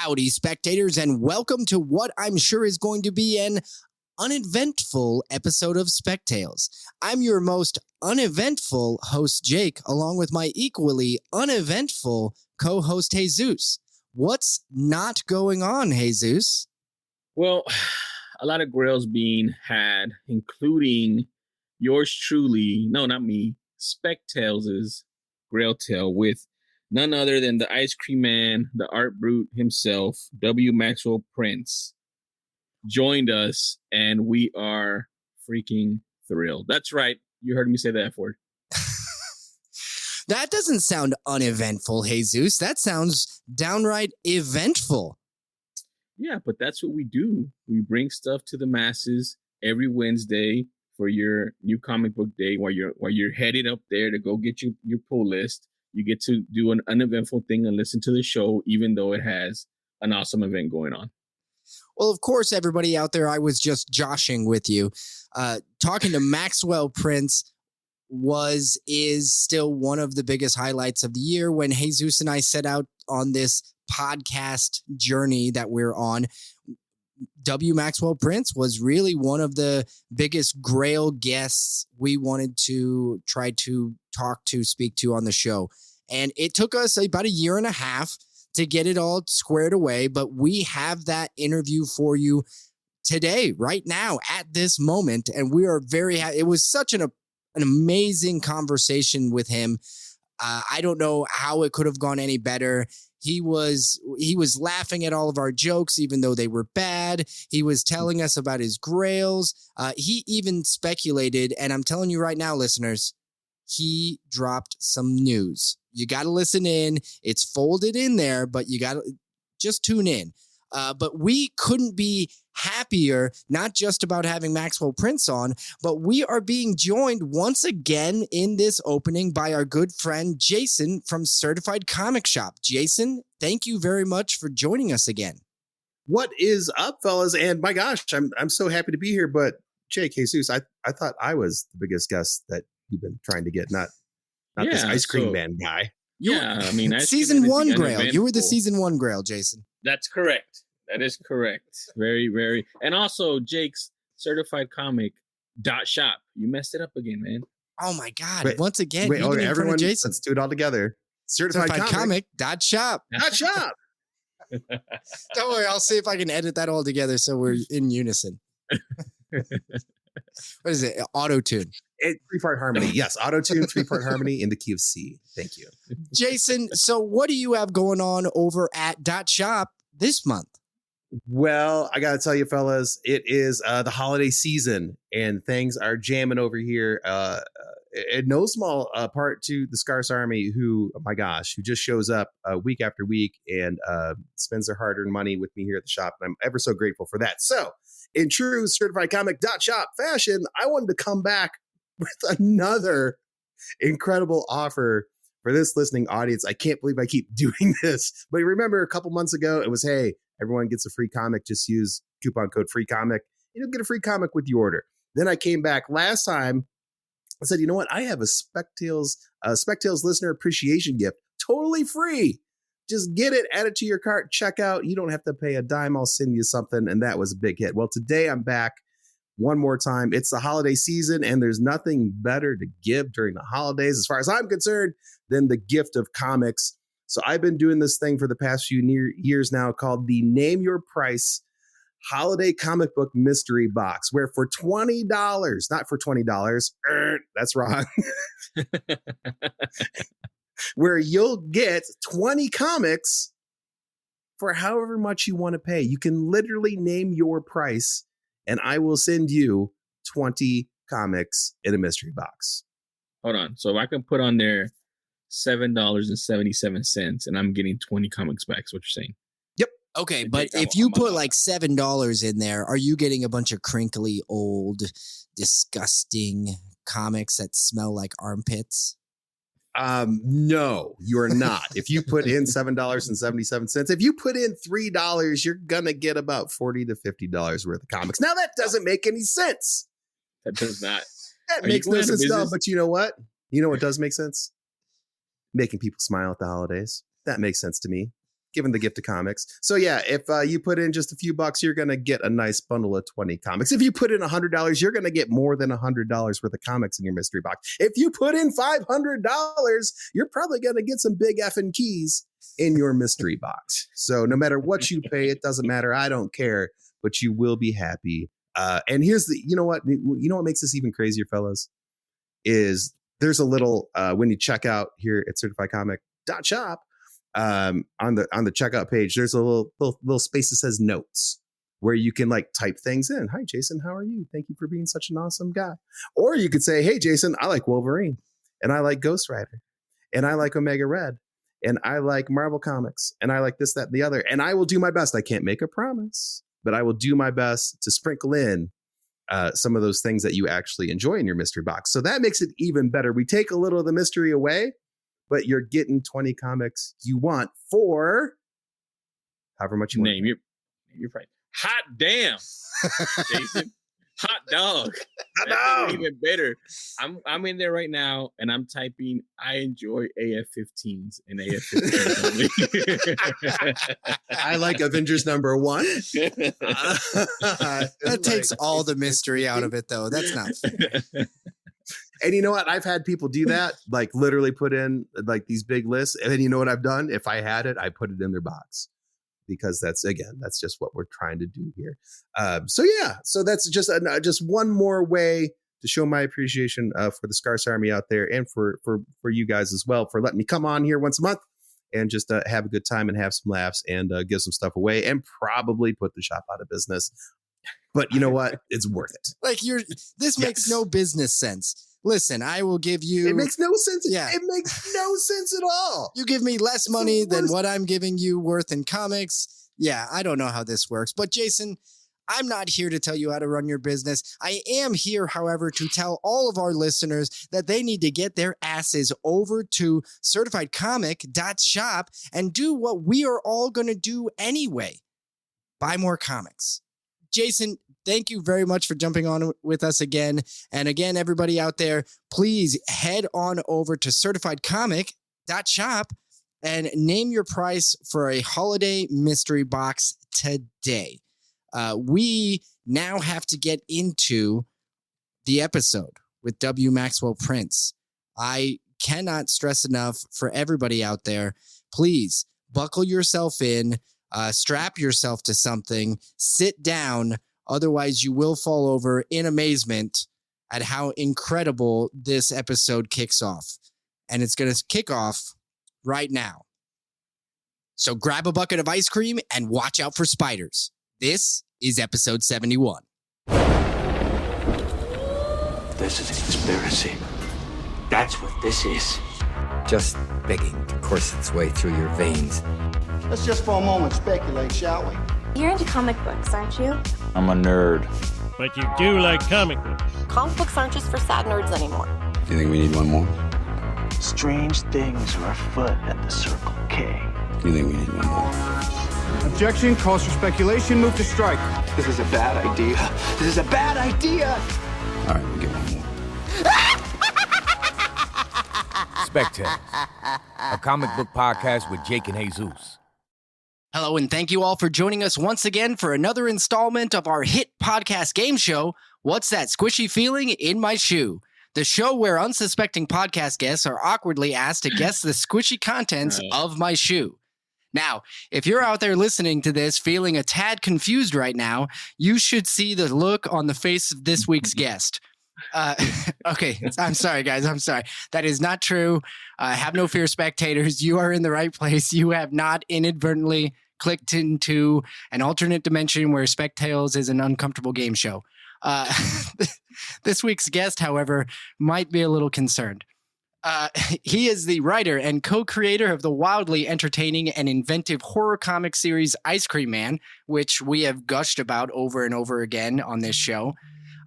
Howdy, spectators, and welcome to what I'm sure is going to be an uneventful episode of Spec Tales. I'm your most uneventful host, Jake, along with my equally uneventful co-host, Jesus. What's not going on, Jesus? Well, a lot of grails being had, including yours truly, no, not me, Spec Tales' Grail Tale with none other than the Ice Cream Man, the Art Brut himself, Maxwell Prince, joined us, and we are freaking thrilled. That's right. You heard me say that word. That doesn't sound uneventful, Jesus. That sounds downright eventful. Yeah, but that's what we do. We bring stuff to the masses every Wednesday for your new comic book day while you're headed up there to go get your pull list. You get to do an uneventful thing and listen to the show, even though it has an awesome event going on. Well, of course, everybody out there, I was just joshing with you. Talking to Maxwell Prince is still one of the biggest highlights of the year when Jesus and I set out on this podcast journey that we're on. Maxwell Prince was really one of the biggest Grail guests we wanted to try to speak to on the show. And it took us about a year and a half to get it all squared away, but we have that interview for you today, right now, at this moment. And we are very happy. It was such an amazing conversation with him. I don't know how it could have gone any better. He was laughing at all of our jokes, even though they were bad. He was telling us about his grails. He even speculated, and I'm telling you right now, listeners, he dropped some news. You got to listen in. It's folded in there, but you got to just tune in. But we couldn't be happier, not just about having Maxwell Prince on, but we are being joined once again in this opening by our good friend Jason from Certified Comic Shop. Jason, thank you very much for joining us again. What is up, fellas? And my gosh, I'm so happy to be here. But Jake, Jesus, I thought I was the biggest guest that you've been trying to get, not this Ice Cream Man guy. Yeah, I mean, season one Grail. You were the season one Grail, Jason. That's correct. That is correct. Very, very. And also Jake's Certified Comic .shop. You messed it up again, man. Oh my God. Once again. Okay, everyone, Jason. Let's do it all together. Certified Comic .shop. .shop. Don't worry. I'll see if I can edit that all together so we're in unison. What is it? Auto-tune. Three-part harmony. Yes, auto-tune, three-part harmony in the key of C. Thank you. Jason, so what do you have going on over at .shop this month? Well, I got to tell you, fellas, it is the holiday season and things are jamming over here. In no small part to the Scarce Army, who, oh my gosh, who just shows up week after week and spends their hard-earned money with me here at the shop. And I'm ever so grateful for that. So in true Certified Comic .shop fashion, I wanted to come back with another incredible offer for this listening audience. I can't believe I keep doing this. But remember, a couple months ago, it was, hey, everyone gets a free comic. Just use coupon code FREECOMIC. And you'll get a free comic with your order. Then I came back last time. I said, you know what? I have a Spec Tales listener appreciation gift. Totally free. Just get it, add it to your cart, check out. You don't have to pay a dime. I'll send you something. And that was a big hit. Well, today I'm back one more time. It's the holiday season, and there's nothing better to give during the holidays, as far as I'm concerned, than the gift of comics. So I've been doing this thing for the past few years now called the Name Your Price Holiday Comic Book Mystery Box, where for $20, not for $20, that's wrong, where you'll get 20 comics for however much you want to pay. You can literally name your price, and I will send you 20 comics in a mystery box. Hold on. So if I can put on there $7.77 and I'm getting 20 comics back, is what you're saying? Yep. Okay, but if you put like $7 in there, are you getting a bunch of crinkly, old, disgusting comics that smell like armpits? No, you are not. If you put in $7.77, if you put in $3, you're gonna get about $40 to $50 worth of comics. Now that doesn't make any sense. That does not. That makes no sense at all. But you know what? You know what does make sense? Making people smile at the holidays. That makes sense to me. given the gift of comics. So yeah, if you put in just a few bucks, you're going to get a nice bundle of 20 comics. If you put in $100, you're going to get more than $100 worth of comics in your mystery box. If you put in $500, you're probably going to get some big effing keys in your mystery box. So no matter what you pay, it doesn't matter. I don't care, but you will be happy. And here's you know what makes this even crazier, fellas, is there's a little, when you check out here at certifiedcomic.shop, on the checkout page, there's a little space that says notes where you can like type things in. Hi, Jason, how are you? Thank you for being such an awesome guy. Or you could say, hey, Jason, I like Wolverine and I like Ghost Rider and I like Omega Red and I like Marvel Comics and I like this, that, and the other. And I will do my best. I can't make a promise, but I will do my best to sprinkle in some of those things that you actually enjoy in your mystery box. So that makes it even better. We take a little of the mystery away, but you're getting 20 comics you want for however much you want. Name your price. Hot damn, Jason. Hot dog. Hot dog. Even better. I'm in there right now and I'm typing, I enjoy AF-15s and AF-15s only. I like Avengers number 1. That takes all the mystery out of it, though. That's not fair. And you know what? I've had people do that, like literally put in like these big lists. And then you know what I've done? If I had it, I put it in their box. Because that's just what we're trying to do here. So that's just one more way to show my appreciation for the Scarce Army out there, and for you guys as well for letting me come on here once a month and just have a good time and have some laughs and give some stuff away and probably put the shop out of business. But you know what? It's worth it. Like this makes no business sense. Listen, I will give you... It makes no sense. Yeah. It makes no sense at all. You give me less money than what I'm giving you worth in comics. Yeah, I don't know how this works. But Jason, I'm not here to tell you how to run your business. I am here, however, to tell all of our listeners that they need to get their asses over to certifiedcomic.shop and do what we are all going to do anyway. Buy more comics. Jason, thank you very much for jumping on with us again. And again, everybody out there, please head on over to certifiedcomic.shop and name your price for a holiday mystery box today. We now have to get into the episode with W. Maxwell Prince. I cannot stress enough for everybody out there, please buckle yourself in. Strap yourself to something, sit down, otherwise you will fall over in amazement at how incredible this episode kicks off. And it's going to kick off right now. So grab a bucket of ice cream and watch out for spiders. This is episode 71. This is a conspiracy. That's what this is. Just begging to course its way through your veins. Let's just for a moment speculate, shall we? You're into comic books, aren't you? I'm a nerd. But you do like comic books. Comic books aren't just for sad nerds anymore. Do you think we need one more? Strange things are afoot at the Circle K. Do you think we need one more? Objection, calls for speculation, move to strike. This is a bad idea. This is a bad idea. All right, we'll get one more. Spec, a comic book podcast with Jake and Jesus. Hello, and thank you all for joining us once again for another installment of our hit podcast game show, What's That Squishy Feeling in My Shoe? The show where unsuspecting podcast guests are awkwardly asked to guess the squishy contents of my shoe. Now, if you're out there listening to this feeling a tad confused right now, you should see the look on the face of this week's guest. Okay, I'm sorry, guys. I'm sorry. That is not true. Have no fear, spectators. You are in the right place. You have not inadvertently clicked into an alternate dimension where Spec Tales is an uncomfortable game show. This week's guest, however, might be a little concerned. He is the writer and co-creator of the wildly entertaining and inventive horror comic series Ice Cream Man, which we have gushed about over and over again on this show.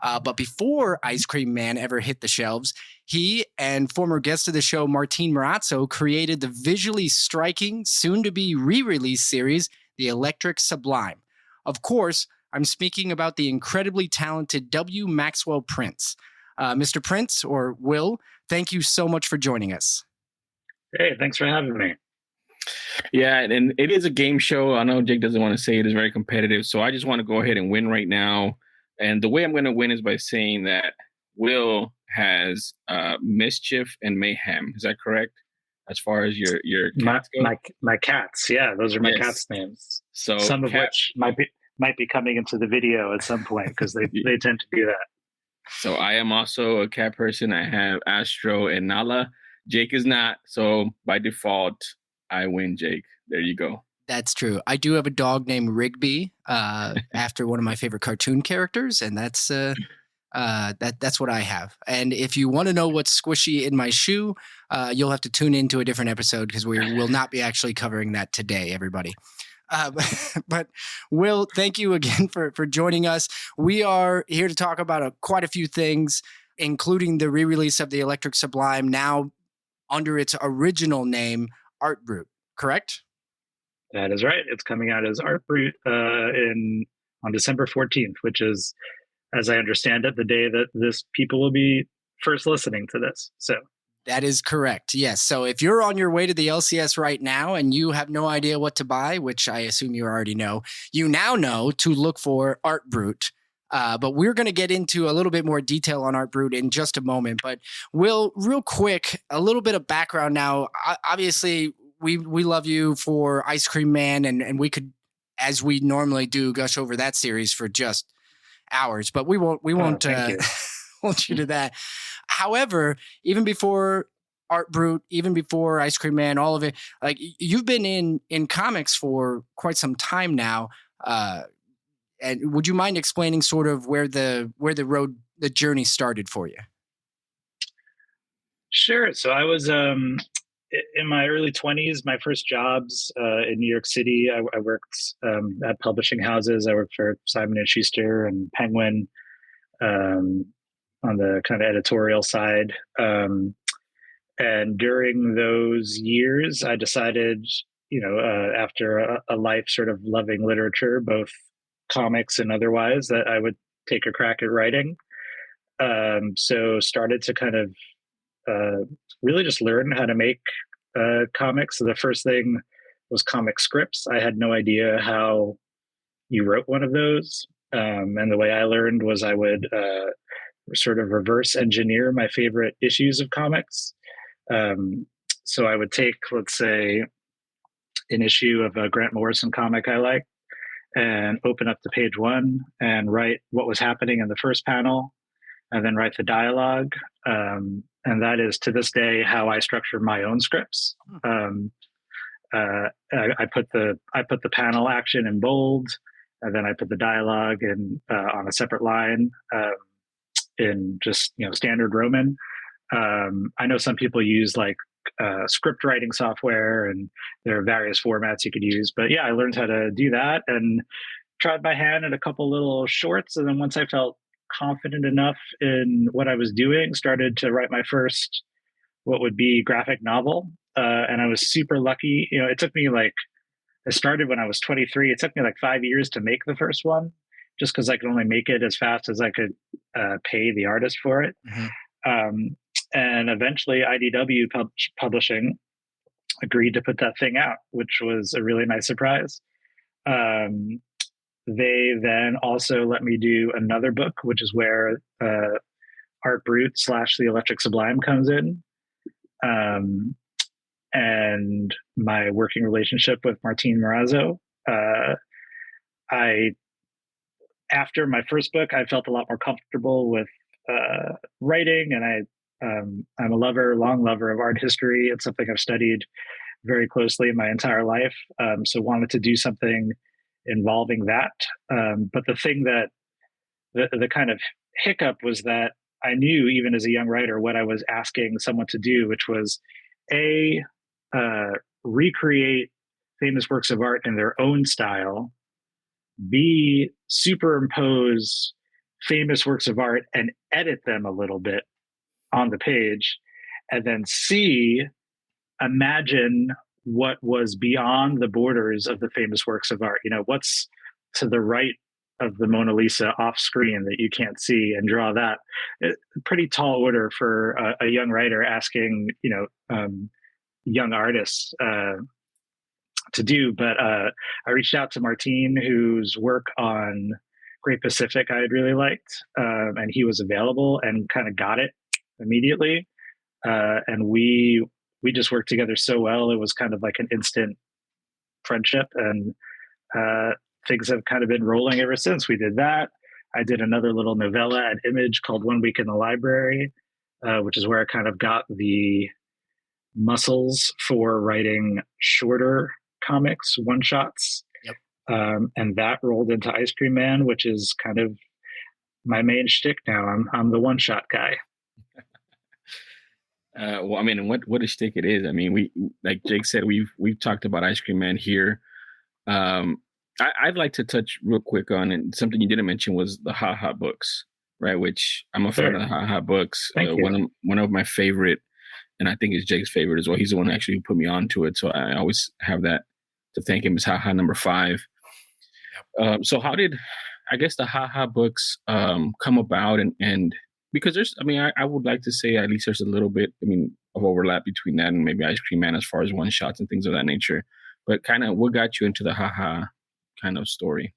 But before Ice Cream Man ever hit the shelves, he and former guest of the show, Martín Morazzo, created the visually striking, soon-to-be re-release series, The Electric Sublime. Of course, I'm speaking about the incredibly talented W. Maxwell Prince. Mr. Prince, or Will, thank you so much for joining us. Hey, thanks for having me. Yeah, and it is a game show. I know Jake doesn't want to say it is very competitive, so I just want to go ahead and win right now. And the way I'm going to win is by saying that Will has mischief and mayhem. Is that correct? As far as your cats go? My cats, yeah, those are my Yes. cats' names. So some of which might be coming into the video at some point because they tend to do that. So I am also a cat person. I have Astro and Nala. Jake is not. So by default, I win, Jake. There you go. That's true. I do have a dog named Rigby, after one of my favorite cartoon characters, and that's what I have. And if you want to know what's squishy in my shoe, you'll have to tune into a different episode because we will not be actually covering that today, everybody. But Will, thank you again for joining us. We are here to talk about quite a few things, including the re-release of the Electric Sublime, now under its original name, Art Brut, correct? That is right. It's coming out as Art Brut on December 14th, which is, as I understand it, the day that people will be first listening to this. So that is correct. Yes. So if you're on your way to the LCS right now and you have no idea what to buy, which I assume you already know, you now know to look for Art Brut. But we're going to get into a little bit more detail on Art Brut in just a moment. But Will, real quick, a little bit of background now. Obviously, we love you for Ice Cream Man, and we could, as we normally do, gush over that series for just hours. But we won't hold you to that. However, even before Art Brut, even before Ice Cream Man, all of it, like you've been in comics for quite some time now. And would you mind explaining sort of where the journey started for you? Sure. So I was in my early 20s. My first jobs in New York City. I worked at publishing houses. I worked for Simon & Schuster and Penguin. On the kind of editorial side. And during those years, I decided, after a life sort of loving literature, both comics and otherwise, that I would take a crack at writing. So started to kind of really just learn how to make comics. So the first thing was comic scripts. I had no idea how you wrote one of those. And the way I learned was I would sort of reverse engineer my favorite issues of comics. So I would take, let's say, an issue of a Grant Morrison comic I like and open up to page 1 and write what was happening in the first panel and then write the dialogue. And that is, to this day, how I structure my own scripts. I put the panel action in bold, and then I put the dialogue in on a separate line in just standard Roman. I know some people use like script writing software, and there are various formats you could use. But yeah, I learned how to do that and tried my hand at a couple little shorts. And then once I felt confident enough in what I was doing, started to write my first what would be graphic novel. And I was super lucky. It took me I started when I was 23. It took me 5 years to make the first one, just because I could only make it as fast as I could pay the artist for it. Mm-hmm. And eventually IDW Publishing agreed to put that thing out, which was a really nice surprise. They then also let me do another book, which is where Art Brut / the Electric Sublime comes in. And my working relationship with Martín Morazzo. After my first book, I felt a lot more comfortable with writing, and I'm a long lover of art history. It's something I've studied very closely my entire life. So wanted to do something involving that. But the thing that the kind of hiccup was that I knew, even as a young writer, what I was asking someone to do, which was recreate famous works of art in their own style, B, superimpose famous works of art and edit them a little bit on the page, and then C, imagine what was beyond the borders of the famous works of art. What's to the right of the Mona Lisa off screen that you can't see, and draw that. Pretty tall order for a young writer asking, young artists to do. But I reached out to Martín, whose work on Great Pacific I had really liked, and he was available and kind of got it immediately. And we just worked together so well. It was kind of like an instant friendship, and things have kind of been rolling ever since. We did that. I did another little novella at Image called 1 Week in the Library, which is where I kind of got the muscles for writing shorter comics, one shots. Yep. And that rolled into Ice Cream Man, which is kind of my main shtick now. I'm the one shot guy. Well, I mean, what a shtick it is. I mean, we, like Jake said, we've talked about Ice Cream Man here. I'd like to touch real quick on, and something you didn't mention was the Ha Ha books, right? Which I'm a fan of the Ha Ha books. One of my favorite, and I think it's Jake's favorite as well. He's the one who actually put me onto it, so I always have that to thank him. Is Ha Ha number 5. Yep. So how did, I guess, the Ha Ha books come about, and because there's, I mean, I would like to say at least there's a little bit, I mean, of overlap between that and maybe Ice Cream Man as far as one shots and things of that nature. But kind of what got you into the Ha Ha kind of story?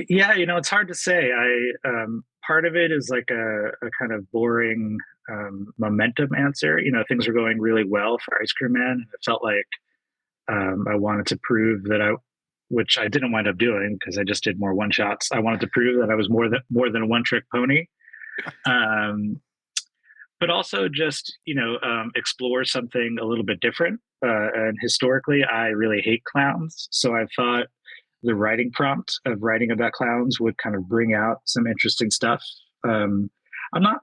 Yeah, it's hard to say. Part of it is like a kind of boring momentum answer. Things were going really well for Ice Cream Man. It felt like I wanted to prove that which I didn't wind up doing because I just did more one shots. I wanted to prove that I was more than a one trick pony. But also just, explore something a little bit different. And historically, I really hate clowns. So I thought the writing prompt of writing about clowns would kind of bring out some interesting stuff. I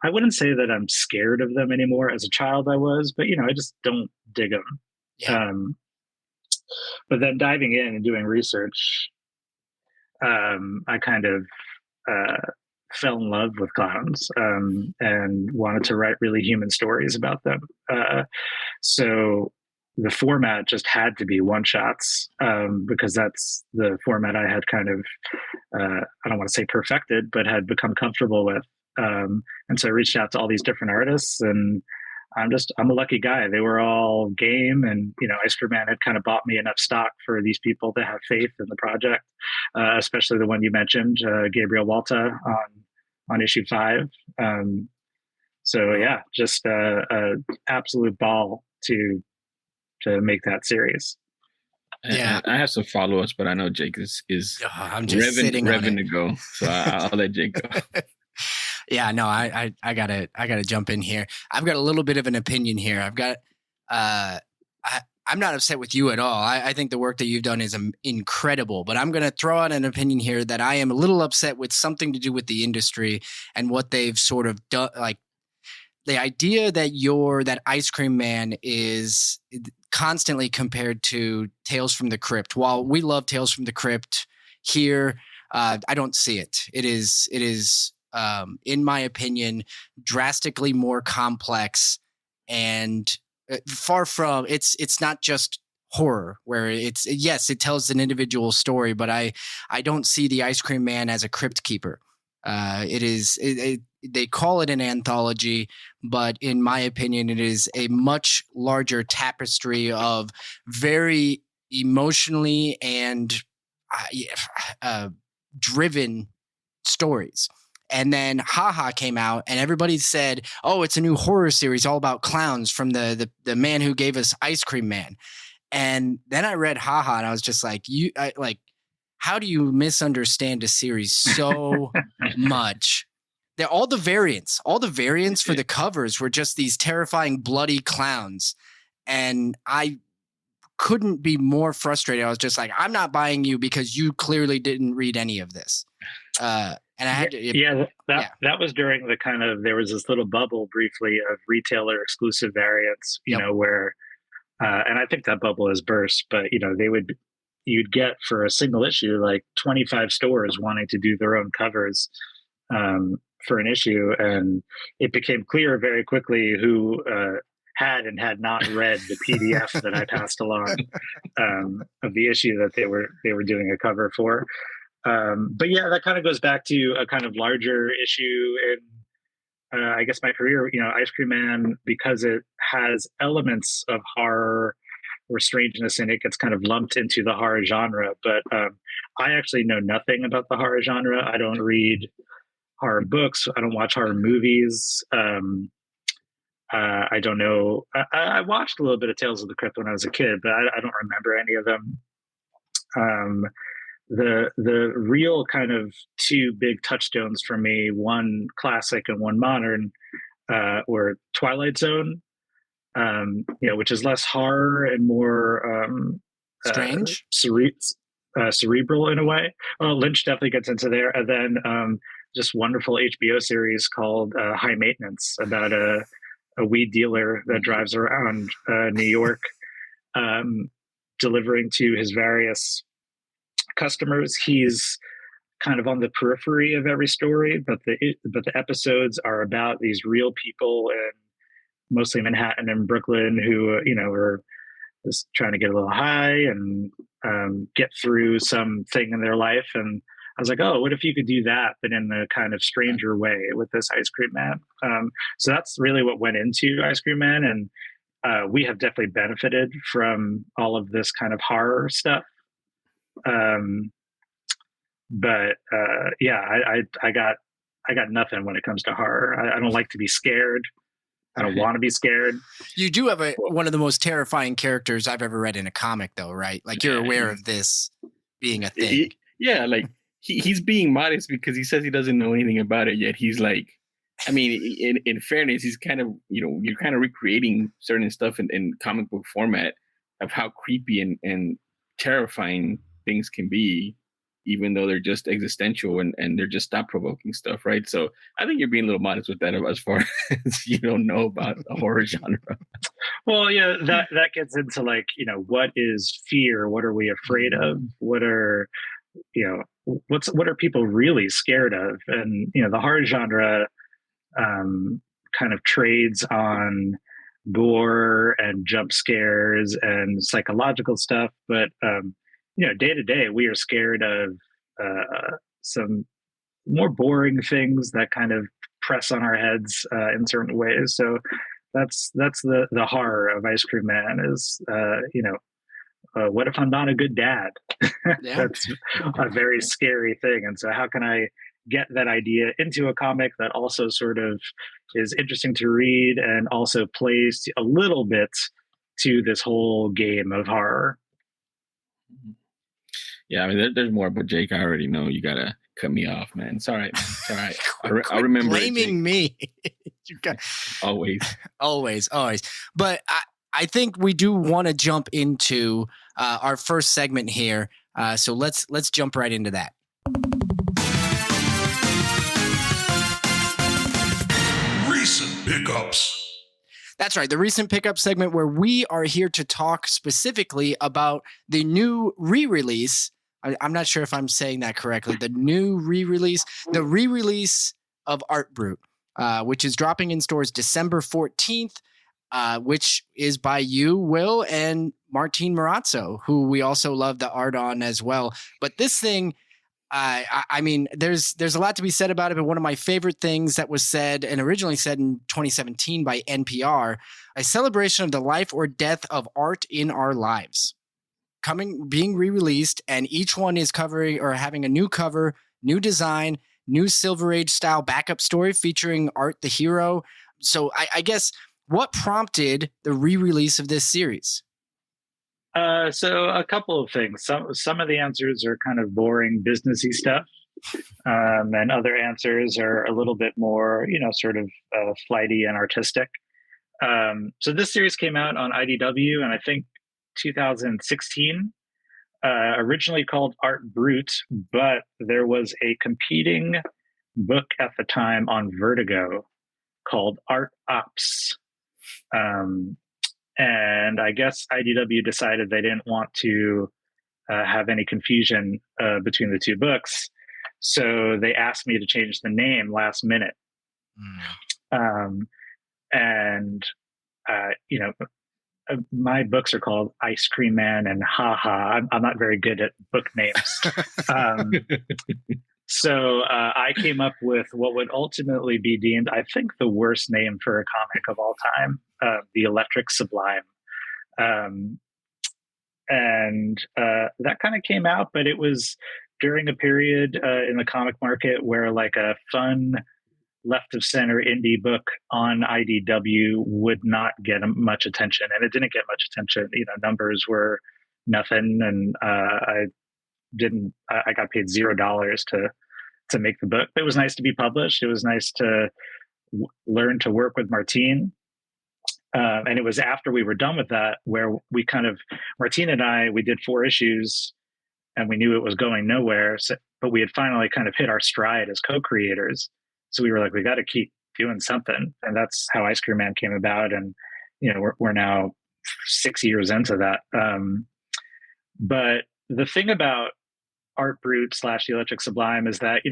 wouldn't say that I'm scared of them anymore. As a child, I was, but, I just don't dig them. Yeah. But then diving in and doing research, I kind of fell in love with clowns and wanted to write really human stories about them. So the format just had to be one shots because that's the format I had kind of, I don't want to say perfected, but had become comfortable with. And so I reached out to all these different artists, and I'm a lucky guy. They were all game, and Ice Cream Man had kind of bought me enough stock for these people to have faith in the project, especially the one you mentioned, Gabriel Walta on issue 5. So yeah, just a absolute ball to make that series. Yeah, I have some follow-ups, but I know Jake is I'm just revving to go, so I'll let Jake go. Yeah, no, I gotta jump in here. I've got a little bit of an opinion here. I'm not upset with you at all. I think the work that you've done is incredible, but I'm going to throw out an opinion here that I am a little upset with something to do with the industry and what they've sort of done. Like the idea that Ice Cream Man is constantly compared to Tales from the Crypt. While we love Tales from the Crypt here, I don't see it. It is in my opinion, drastically more complex and far from it's not just horror where it tells an individual story, but I don't see the Ice Cream Man as a crypt keeper. They call it an anthology, but in my opinion, it is a much larger tapestry of very emotionally and driven stories. And then Ha Ha came out and everybody said, oh, it's a new horror series all about clowns from the man who gave us Ice Cream Man. And then I read Ha Ha and I was just like, how do you misunderstand a series so much? All the variants for the covers were just these terrifying, bloody clowns. And I couldn't be more frustrated. I was just like, I'm not buying you because you clearly didn't read any of this. And I had to, that was during the kind of, there was this little bubble briefly of retailer exclusive variants, you know, where, and I think that bubble has burst, but you'd get for a single issue, like 25 stores wanting to do their own covers, for an issue. And it became clear very quickly who, had and had not read the PDF that I passed along, of the issue that they were doing a cover for. But yeah, that kind of goes back to a kind of larger issue in, I guess, my career. Ice Cream Man, because it has elements of horror, or strangeness in it gets kind of lumped into the horror genre. But I actually know nothing about the horror genre. I don't read horror books. I don't watch horror movies. I don't know. I watched a little bit of Tales of the Crypt when I was a kid, but I don't remember any of them. The real kind of two big touchstones for me, one classic and one modern, were Twilight Zone, which is less horror and more strange, cerebral in a way. Lynch definitely gets into there, and then just wonderful HBO series called High Maintenance, about a weed dealer that drives around New York, delivering to his various customers. He's kind of on the periphery of every story, but the episodes are about these real people in mostly Manhattan and Brooklyn who are just trying to get a little high and get through something in their life. And I was like, oh, what if you could do that, but in a kind of stranger way with this Ice Cream Man? So that's really what went into Ice Cream Man. And we have definitely benefited from all of this kind of horror stuff. But I got nothing when it comes to horror. I don't like to be scared. I don't want to be scared. You do have one of the most terrifying characters I've ever read in a comic, though, right? Like, you're aware of this being a thing. Like he's being modest because he says he doesn't know anything about it yet. He's like, I mean, in fairness, he's kind of, you're kind of recreating certain stuff in comic book format of how creepy and terrifying things can be, even though they're just existential and they're just thought-provoking stuff, right? So I think you're being a little modest with that as far as you don't know about the horror genre. Well, yeah, that gets into like, what is fear? What are we afraid of? What are people really scared of? And the horror genre kind of trades on gore and jump scares and psychological stuff, but day to day we are scared of some more boring things that kind of press on our heads in certain ways. So that's the horror of Ice Cream Man is what if I'm not a good dad? Yeah. That's a very scary thing. And so how can I get that idea into a comic that also sort of is interesting to read and also plays a little bit to this whole game of horror? Yeah, I mean, there's more, but Jake, I already know you gotta cut me off, man. It's all right. It's all right. I'll remember. Blaming me. You got always. But I think we do want to jump into our first segment here. So let's jump right into that. Recent pickups. That's right. The recent pickup segment where we are here to talk specifically about the new re-release. I'm not sure if I'm saying that correctly. The re-release of Art Brut, which is dropping in stores December 14th, which is by you, Will, and Martín Morazzo, who we also love the art on as well. But this thing, I mean, there's a lot to be said about it, but one of my favorite things that was said and originally said in 2017 by NPR, a celebration of the life or death of art in our lives. Being re-released, and each one is covering or having a new cover, new design, new Silver Age style backup story featuring Art the hero. So I guess what prompted the re-release of this series? So a couple of things. Some of the answers are kind of boring businessy stuff, and other answers are a little bit more, sort of flighty and artistic. So this series came out on IDW, and I think 2016, originally called Art Brut, but there was a competing book at the time on Vertigo called Art Ops. And I guess IDW decided they didn't want to have any confusion between the two books. So they asked me to change the name last minute. My books are called Ice Cream Man and Ha Ha. I'm not very good at book names. So I came up with what would ultimately be deemed, I think, the worst name for a comic of all time, The Electric Sublime. and that kind of came out, but it was during a period in the comic market where like a fun left of center indie book on IDW would not get much attention, and it didn't get much attention. Numbers were nothing, and I got paid $0 to make the book. It was nice to be published. It was nice to learn to work with Martín. And it was after we were done with that where we Martín and I, we did 4 issues and we knew it was going nowhere. So, but we had finally kind of hit our stride as co-creators. So we were like, we got to keep doing something. And that's how Ice Cream Man came about. And, we're now 6 years into that. But the thing about Art Brut / The Electric Sublime is that,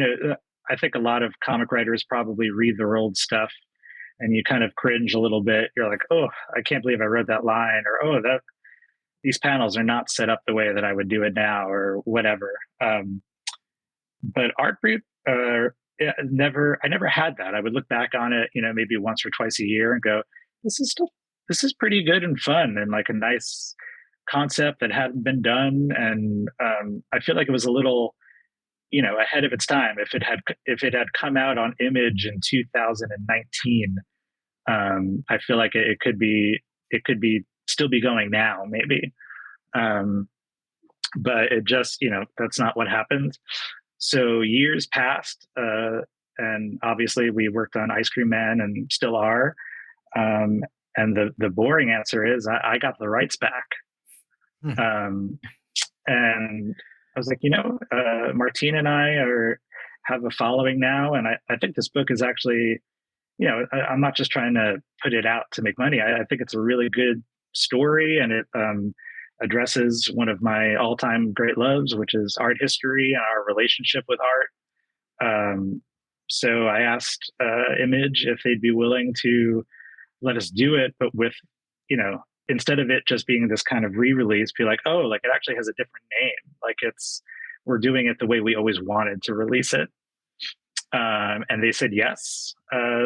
I think a lot of comic writers probably read their old stuff and you kind of cringe a little bit. You're like, oh, I can't believe I wrote that line, or, oh, these panels are not set up the way that I would do it now, or whatever. But Art Brut, I never had that. I would look back on it, maybe once or twice a year and go, this is pretty good and fun and like a nice concept that hadn't been done. And I feel like it was a little, ahead of its time. If it had come out on Image in 2019, I feel like it could be still be going now, maybe. But it just, that's not what happened. So years passed, and obviously we worked on Ice Cream Man and still are. And the boring answer is I got the rights back. And I was like, Martín and I have a following now. And I think this book is actually, I'm not just trying to put it out to make money. I think it's a really good story, and it addresses one of my all-time great loves, which is art history and our relationship with art. So I asked Image if they'd be willing to let us do it, but with, instead of it just being this kind of re-release, be like, oh, like it actually has a different name. Like we're doing it the way we always wanted to release it. And they said yes.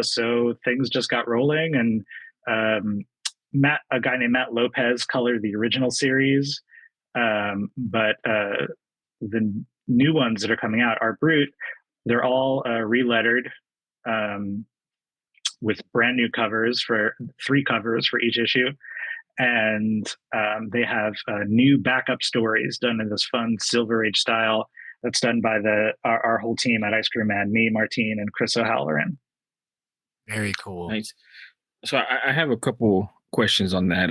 So things just got rolling, and a guy named Matt Lopez colored the original series. But the new ones that are coming out, Art Brut, they're all re-lettered with brand new covers 3 covers for each issue. And they have new backup stories done in this fun Silver Age style that's done by our whole team at Ice Cream Man, me, Martín, and Chris O'Halloran. Very cool. Nice. So I have a couple questions on that.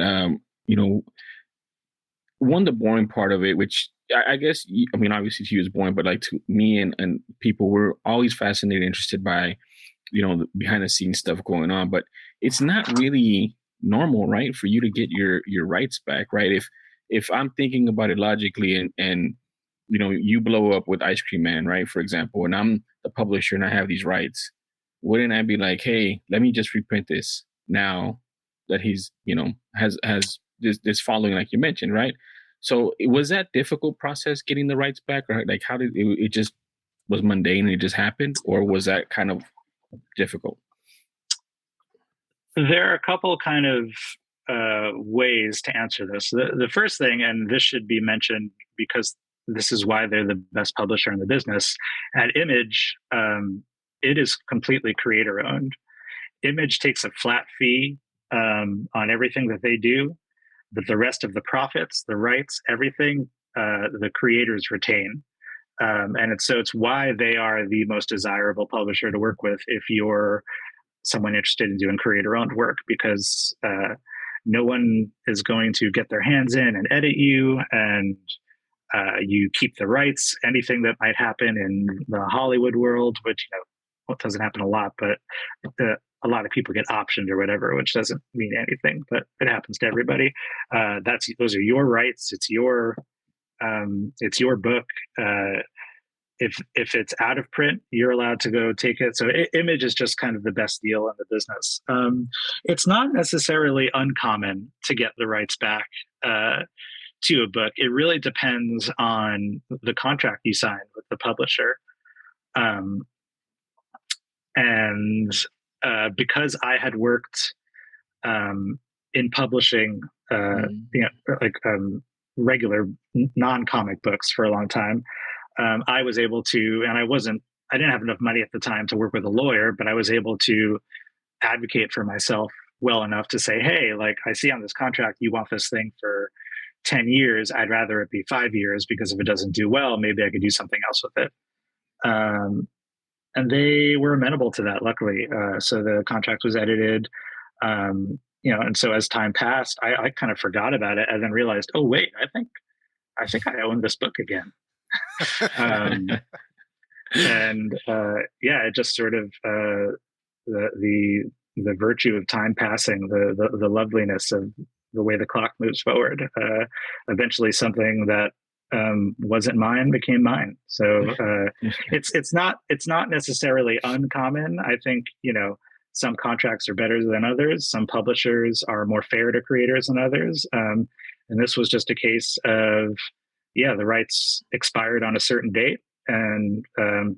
One, the boring part of it, which I guess, obviously to you is boring, but like to me and people, were always fascinated, interested by, the behind the scenes stuff going on, but it's not really normal, right, for you to get your rights back, right? If I'm thinking about it logically, and you blow up with Ice Cream Man, right, for example, and I'm the publisher and I have these rights, wouldn't I be like, hey, let me just reprint this now that he's has this following, like you mentioned, right? So was that difficult process getting the rights back, or like how did it just was mundane and it just happened, or was that kind of difficult? There are a couple kind of ways to answer this. The first thing, and this should be mentioned because this is why they're the best publisher in the business, at Image, it is completely creator owned. Image takes a flat fee on everything that they do, but the rest of the profits, the rights, everything, the creators retain. And it's why they are the most desirable publisher to work with if you're someone interested in doing creator-owned work, because no one is going to get their hands in and edit you, and you keep the rights. Anything that might happen in the Hollywood world, which it doesn't happen a lot, but a lot of people get optioned or whatever, which doesn't mean anything, but it happens to everybody. Those are your rights. It's your book. If it's out of print, you're allowed to go take it. So Image is just kind of the best deal in the business. It's not necessarily uncommon to get the rights back to a book. It really depends on the contract you sign with the publisher. And because I had worked in publishing, regular non-comic books for a long time. I was able to, and I didn't have enough money at the time to work with a lawyer, but I was able to advocate for myself well enough to say, hey, like, I see on this contract, you want this thing for 10 years. I'd rather it be 5 years, because if it doesn't do well, maybe I could do something else with it. And they were amenable to that, luckily. So the contract was edited, and so as time passed, I kind of forgot about it and then realized, oh, wait, I think I own this book again. It just sort of, the virtue of time passing, the loveliness of the way the clock moves forward. Eventually, something that wasn't mine became mine. So it's not necessarily uncommon. I think some contracts are better than others. Some publishers are more fair to creators than others. And this was just a case of the rights expired on a certain date, and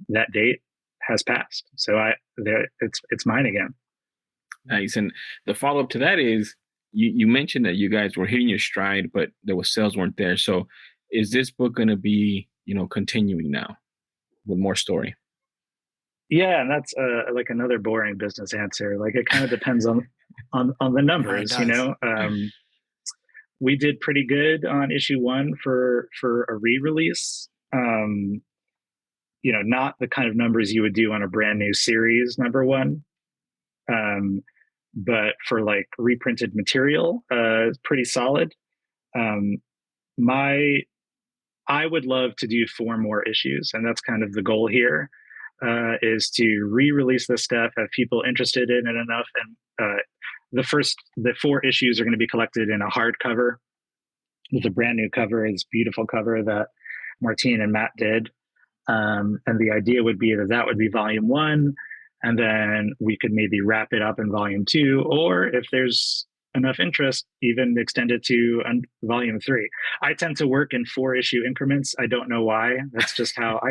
that date has passed. So it's mine again. Nice. And the follow-up to that is, you mentioned that you guys were hitting your stride, but sales weren't there. So is this book going to be, continuing now with more story? Yeah, and that's like another boring business answer. Like, it kind of depends on the numbers. We did pretty good on issue 1 for a re-release. Not the kind of numbers you would do on a brand new series number 1. But for like reprinted material, it's pretty solid. I would love to do 4 more issues, and that's kind of the goal here, is to re-release this stuff, have people interested in it enough. And the 4 issues are going to be collected in a hardcover with a brand new cover, this beautiful cover that Martín and Matt did. And the idea would be that would be volume 1. And then we could maybe wrap it up in volume 2, or if there's enough interest, even extend it to volume 3. I tend to work in 4-issue increments. I don't know why. That's just how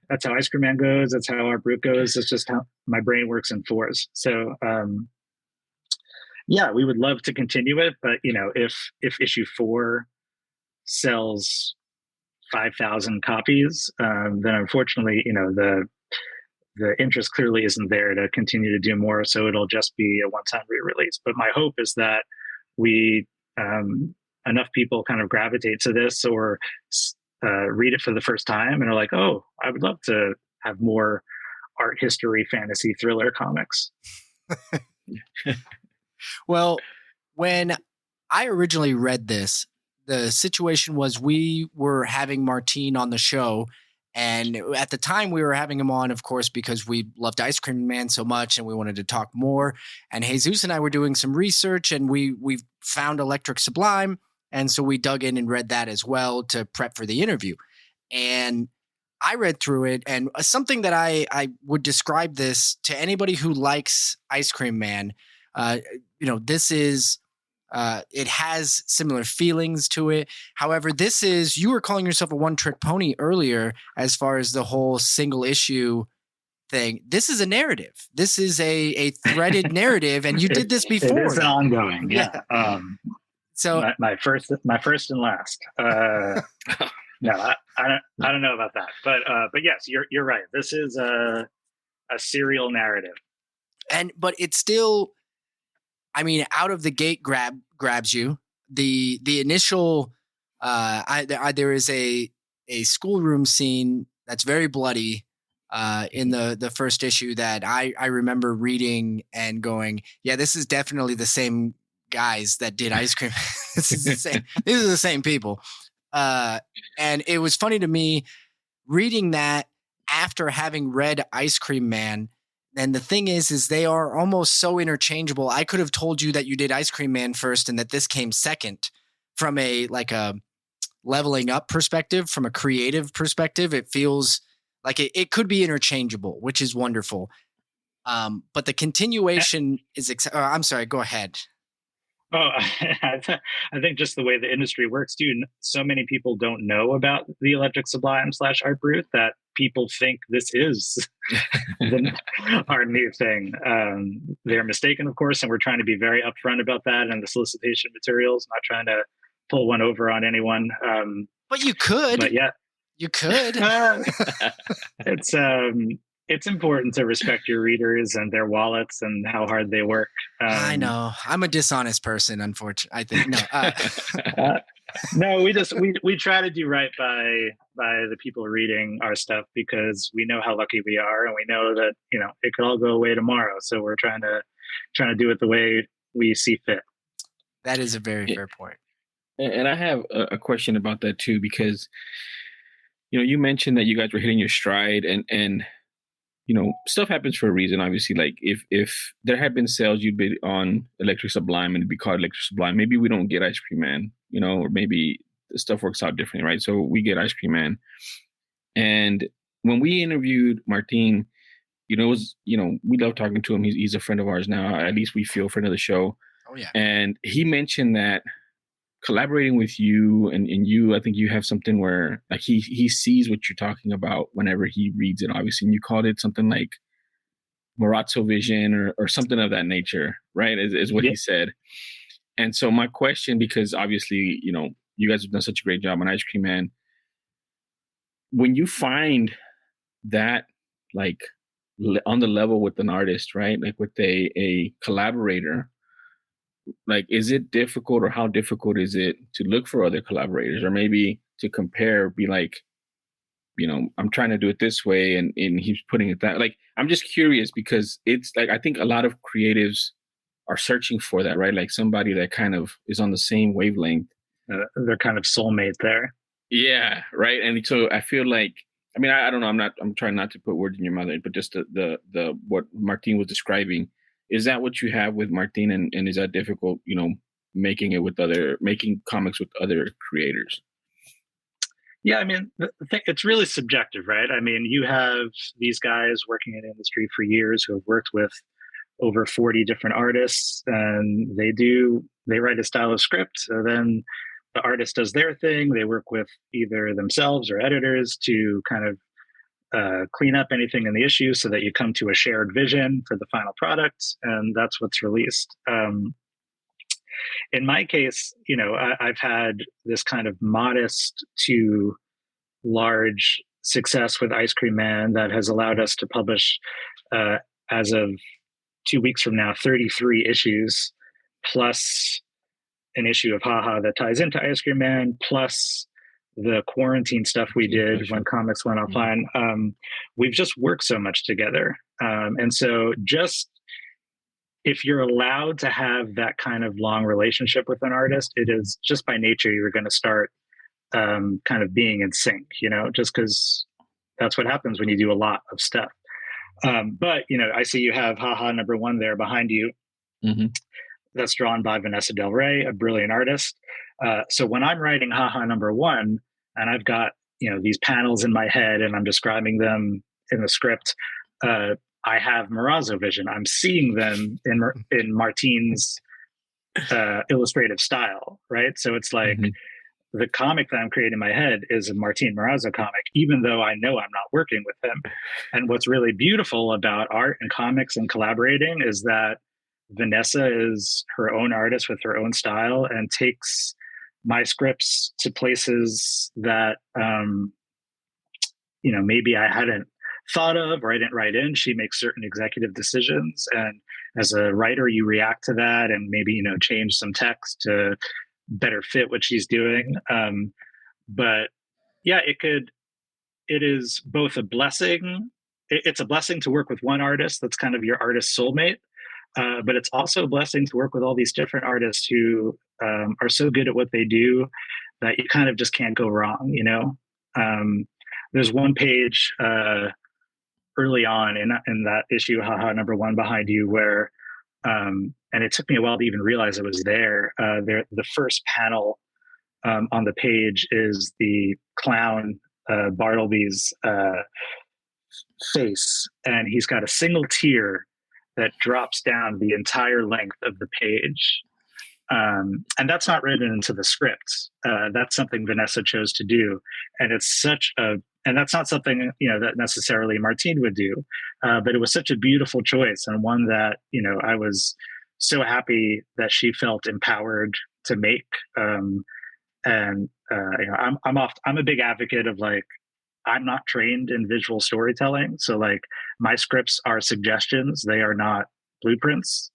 that's how Ice Cream Man goes. That's how Art Brut goes. It's just how my brain works in 4s. So, we would love to continue it, but if issue 4 sells 5,000 copies, then unfortunately, the interest clearly isn't there to continue to do more. So it'll just be a one-time re-release. But my hope is that we, enough people kind of gravitate to this or read it for the first time and are like, oh, I would love to have more art history, fantasy, thriller comics. Well, when I originally read this, the situation was we were having Martín on the show. And at the time we were having him on, of course, because we loved Ice Cream Man so much and we wanted to talk more. And Jesus and I were doing some research, and we found Electric Sublime. And so we dug in and read that as well to prep for the interview. And I read through it, and something that I would describe this to anybody who likes Ice Cream Man. This is, it has similar feelings to it. However, you were calling yourself a one-trick pony earlier as far as the whole single issue thing. This is a narrative. This is a threaded narrative, and you did this before. It is ongoing. Yeah. So my first and last. No, I don't know about that, but yes, you're right. This is a serial narrative, but it's still, I mean, out of the gate grabs you. The initial, there is a schoolroom scene that's very bloody in the first issue that I remember reading and going, yeah, this is definitely the same guys that did Ice Cream. This is the same. These are the same people. And it was funny to me reading that after having read Ice Cream Man. And the thing is they are almost so interchangeable. I could have told you that you did Ice Cream Man first and that this came second from a leveling up perspective, from a creative perspective. It feels like it could be interchangeable, which is wonderful. But the continuation is, I'm sorry, go ahead. Oh, I think just the way the industry works too. So many people don't know about the Electric Sublime / Art Brut that people think this is our new thing. They're mistaken, of course, and we're trying to be very upfront about that in the solicitation materials. Not trying to pull one over on anyone. But you could. But yeah, you could. It's important to respect your readers and their wallets and how hard they work. I know. I'm a dishonest person, unfortunately. I think no. No, we try to do right by the people reading our stuff, because we know how lucky we are, and we know that it could all go away tomorrow. So we're trying to do it the way we see fit. That is a very fair point. And I have a question about that too, because you mentioned that you guys were hitting your stride, and stuff happens for a reason. Obviously, like if there had been sales, you'd be on Electric Sublime and it'd be called Electric Sublime. Maybe we don't get Ice Cream Man, or maybe the stuff works out differently, right? So we get Ice Cream Man. And when we interviewed Martín, it was, we love talking to him. He's a friend of ours now. At least we feel friend of the show. Oh yeah. And he mentioned that collaborating with you and you, I think you have something where like he sees what you're talking about whenever he reads it, obviously. And you called it something like Morazzo vision or something of that nature, right? Is what he said. And so my question, because obviously, you guys have done such a great job on Ice Cream Man. When you find that like on the level with an artist, right? Like with a collaborator, like, is it difficult, or how difficult is it to look for other collaborators, or maybe to compare, be like, I'm trying to do it this way and he's putting it that, like, I'm just curious, because it's like, I think a lot of creatives are searching for that, right? Like somebody that kind of is on the same wavelength. They're kind of soulmate there. Yeah. Right. And so I feel like, I don't know. I'm trying not to put words in your mouth, but just the what Martín was describing. Is that what you have with Martín, and is that difficult, making comics with other creators? Yeah, it's really subjective, right? You have these guys working in the industry for years who have worked with over 40 different artists, and they write a style of script, and then the artist does their thing. They work with either themselves or editors to kind of clean up anything in the issue so that you come to a shared vision for the final product, and that's what's released. In my case, I've had this kind of modest to large success with Ice Cream Man that has allowed us to publish, as of 2 weeks from now, 33 issues, plus an issue of Haha that ties into Ice Cream Man, plus the quarantine stuff we did when comics went offline. We've just worked so much together. And so just if you're allowed to have that kind of long relationship with an artist, it is just by nature, you're going to start kind of being in sync, just because that's what happens when you do a lot of stuff. But, I see you have Haha #1 there behind you. Mm-hmm. That's drawn by Vanessa Del Rey, a brilliant artist. So when I'm writing Haha #1 and I've got, these panels in my head and I'm describing them in the script, I have Morazzo vision. I'm seeing them in Martín's illustrative style, right? So it's like the comic that I'm creating in my head is a Martín Morazzo comic, even though I know I'm not working with him. And what's really beautiful about art and comics and collaborating is that Vanessa is her own artist with her own style and takes my scripts to places that, maybe I hadn't thought of or I didn't write in. She makes certain executive decisions. And as a writer, you react to that and maybe, change some text to better fit what she's doing. But yeah, it is both a blessing. It's a blessing to work with one artist that's kind of your artist soulmate. But it's also a blessing to work with all these different artists who are so good at what they do that you kind of just can't go wrong, There's one page early on in that issue, Haha #1 behind you, where, and it took me a while to even realize it was there. The first panel on the page is the clown Bartleby's face, and he's got a single tear that drops down the entire length of the page. And that's not written into the script. That's something Vanessa chose to do. And and that's not something, that necessarily Martín would do. But it was such a beautiful choice, and one that, I was so happy that she felt empowered to make. And I'm a big advocate of like, I'm not trained in visual storytelling, so like my scripts are suggestions; they are not blueprints.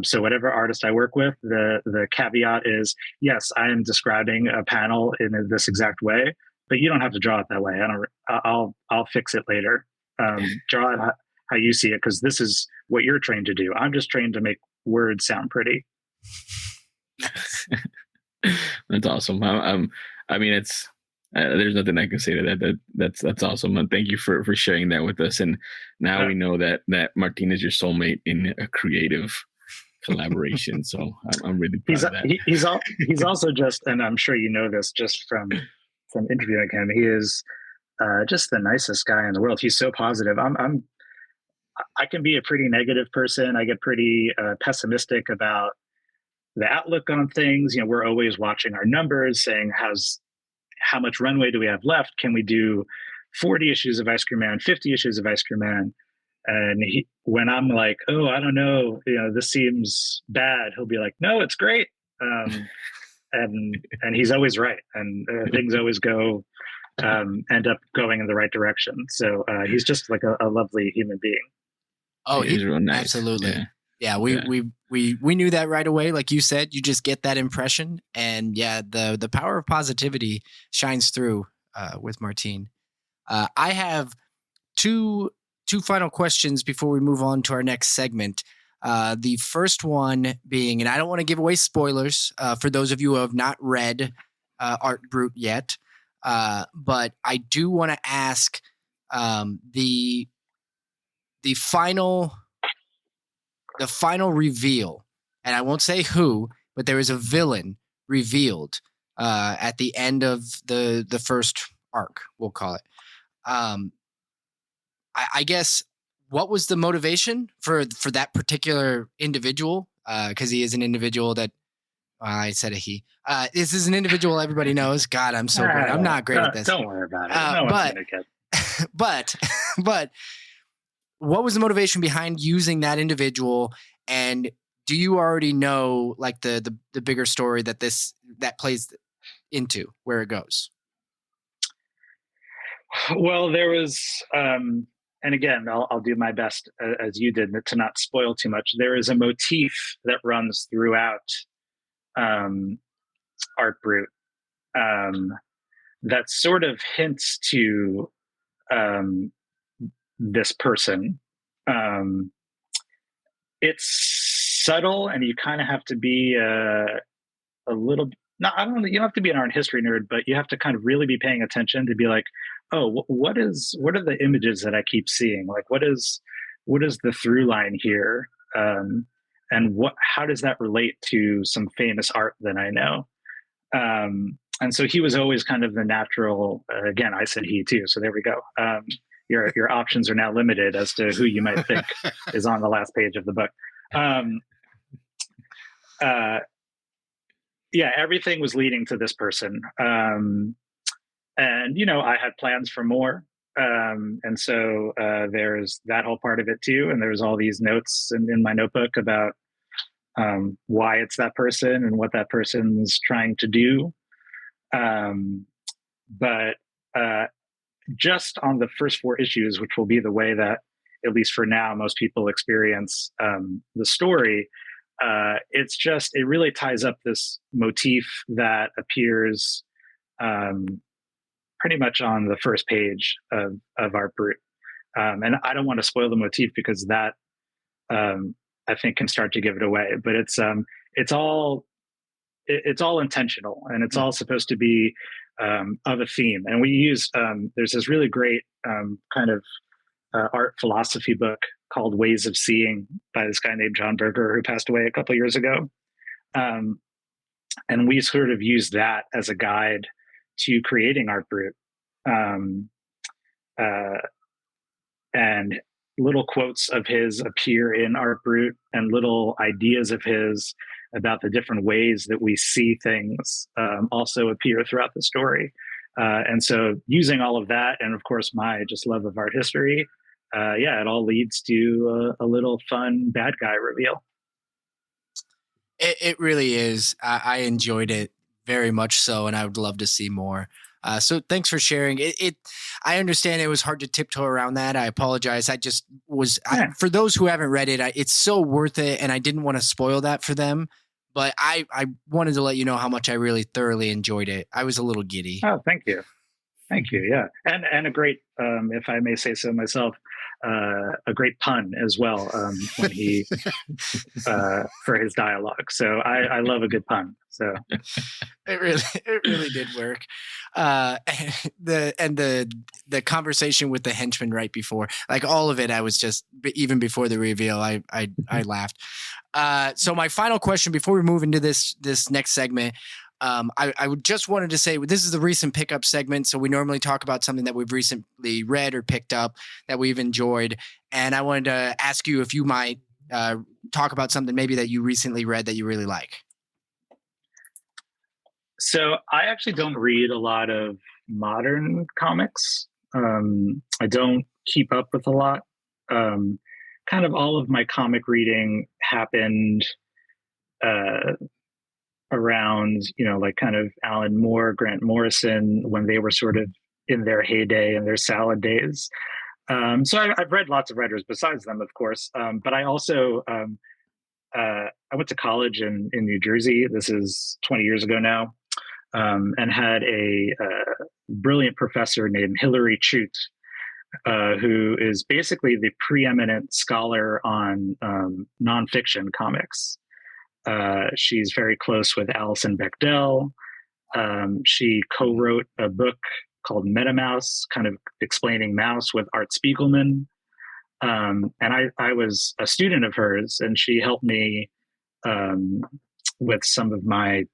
So whatever artist I work with, the caveat is, yes, I am describing a panel in this exact way, but you don't have to draw it that way. I'll fix it later. Draw it how you see it, because this is what you're trained to do. I'm just trained to make words sound pretty. That's awesome. I mean, it's there's nothing I can say to that. That's awesome. And thank you for sharing that with us. And now we know that Martín is your soulmate in a creative collaboration. So I'm really proud of that. He's also just, and I'm sure you know this just from interviewing him, he is just the nicest guy in the world. He's so positive. I can be a pretty negative person. I get pretty pessimistic about the outlook on things. You know, we're always watching our numbers, saying how much runway do we have left? Can we do 40 issues of Ice Cream Man, 50 issues of Ice Cream Man? And when I'm like, oh, I don't know, this seems bad, he'll be like, no, it's great. And he's always right. And things always end up going in the right direction. So he's just like a lovely human being. Oh, he's real nice. Absolutely. Yeah, we knew that right away. Like you said, you just get that impression, and yeah, the power of positivity shines through with Martín. I have two final questions before we move on to our next segment. The first one being, and I don't want to give away spoilers for those of you who have not read Art Brut yet, but I do want to ask the final reveal, and I won't say who, but there is a villain revealed at the end of the first arc, we'll call it. I guess, what was the motivation for that particular individual? Because he is an individual that I said a he. This is an individual everybody knows. God, I'm so great. I'm not great at this. Don't worry about it. No one's gonna get. But what was the motivation behind using that individual? And do you already know like the bigger story that plays into, where it goes? Well, there was, and again, I'll do my best as you did to not spoil too much. There is a motif that runs throughout Art Brut that sort of hints to this person. It's subtle, and you kind of have to be a little. No, I don't. You don't have to be an art history nerd, but you have to kind of really be paying attention to be like, oh, what are the images that I keep seeing? Like, what is the through line here? And how does that relate to some famous art that I know? And so he was always kind of the natural. Again, I said he too, so there we go. Your options are now limited as to who you might think is on the last page of the book. Yeah, everything was leading to this person. And, I had plans for more. And so there's that whole part of it too. And there's all these notes in my notebook about why it's that person and what that person's trying to do. But just on the first 4 issues, which will be the way that, at least for now, most people experience the story, it really ties up this motif that appears pretty much on the first page of Art Brut. And I don't want to spoil the motif because that I think can start to give it away. But it's all intentional, and it's all supposed to be of a theme. And we use there's this really great kind of art philosophy book called Ways of Seeing by this guy named John Berger, who passed away a couple of years ago. And we sort of use that as a guide to creating Art Brut. And little quotes of his appear in Art Brut, and little ideas of his about the different ways that we see things also appear throughout the story. And so using all of that, and of course my just love of art history, it all leads to a little fun bad guy reveal. It really is. I enjoyed it very much so, and I would love to see more. So thanks for sharing it. I understand it was hard to tiptoe around that. I apologize. I just was, for those who haven't read it, it's so worth it. And I didn't want to spoil that for them, but I wanted to let you know how much I really thoroughly enjoyed it. I was a little giddy. Oh, thank you. Thank you. Yeah. And a great, if I may say so myself, a great pun as well when he, for his dialogue. So I love a good pun. So it really did work. The conversation with the henchman right before, like all of it, I was just, even before the reveal, I laughed. So my final question before we move into this next segment, I would just wanted to say, this is the recent pickup segment. So we normally talk about something that we've recently read or picked up that we've enjoyed. And I wanted to ask you if you might talk about something maybe that you recently read that you really like. So I actually don't read a lot of modern comics. I don't keep up with a lot. Kind of all of my comic reading happened around, like kind of Alan Moore, Grant Morrison, when they were sort of in their heyday and their salad days. So I've read lots of writers besides them, of course. But I also, I went to college in New Jersey. This is 20 years ago now. And had a brilliant professor named Hilary Chute, who is basically the preeminent scholar on nonfiction comics. She's very close with Alison Bechdel. She co-wrote a book called MetaMouse, kind of explaining mouse with Art Spiegelman. And I was a student of hers, and she helped me with some of my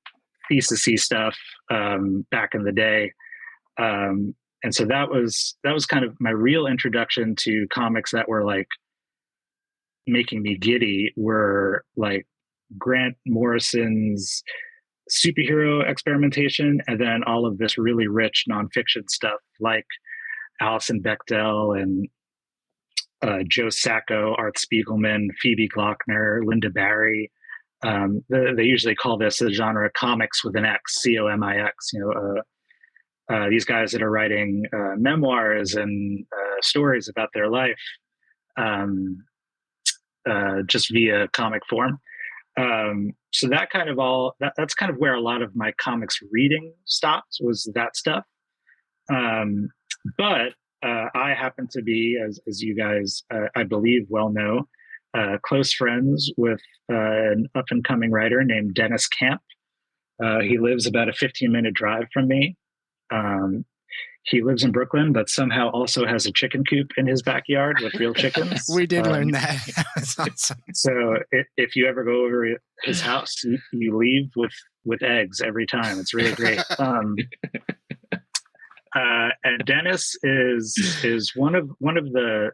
thesis-y stuff back in the day. And so that was kind of my real introduction to comics that were like making me giddy, were like Grant Morrison's superhero experimentation, and then all of this really rich nonfiction stuff like Alison Bechdel and Joe Sacco, Art Spiegelman, Phoebe Glockner, Linda Barry. They usually call this the genre comics with an X, C-O-M-I-X. These guys that are writing memoirs and stories about their life just via comic form. So that kind of that's kind of where a lot of my comics reading stopped, was that stuff. But I happen to be, as you guys, I believe, well know, close friends with an up-and-coming writer named Dennis Camp. He lives about a 15-minute drive from me. He lives in Brooklyn, but somehow also has a chicken coop in his backyard with real chickens. We did learn that. Awesome. So if you ever go over his house, you leave with eggs every time. It's really great. And Dennis is one of the,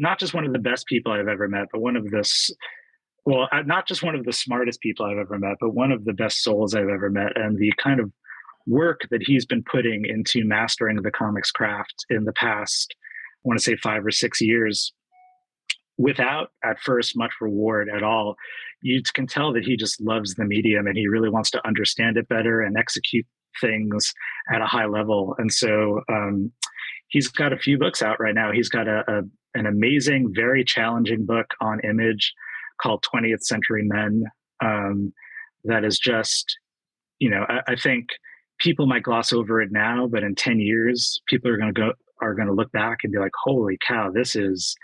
not just one of the best people I've ever met, but not just one of the smartest people I've ever met, but one of the best souls I've ever met. And the kind of work that he's been putting into mastering the comics craft in the past, I want to say 5 or 6 years, without at first much reward at all. You can tell that he just loves the medium and he really wants to understand it better and execute things at a high level. And so he's got a few books out right now. He's got an amazing, very challenging book on Image called 20th Century Men. That is just, I think people might gloss over it now, but in 10 years, people are going to look back and be like, holy cow, this is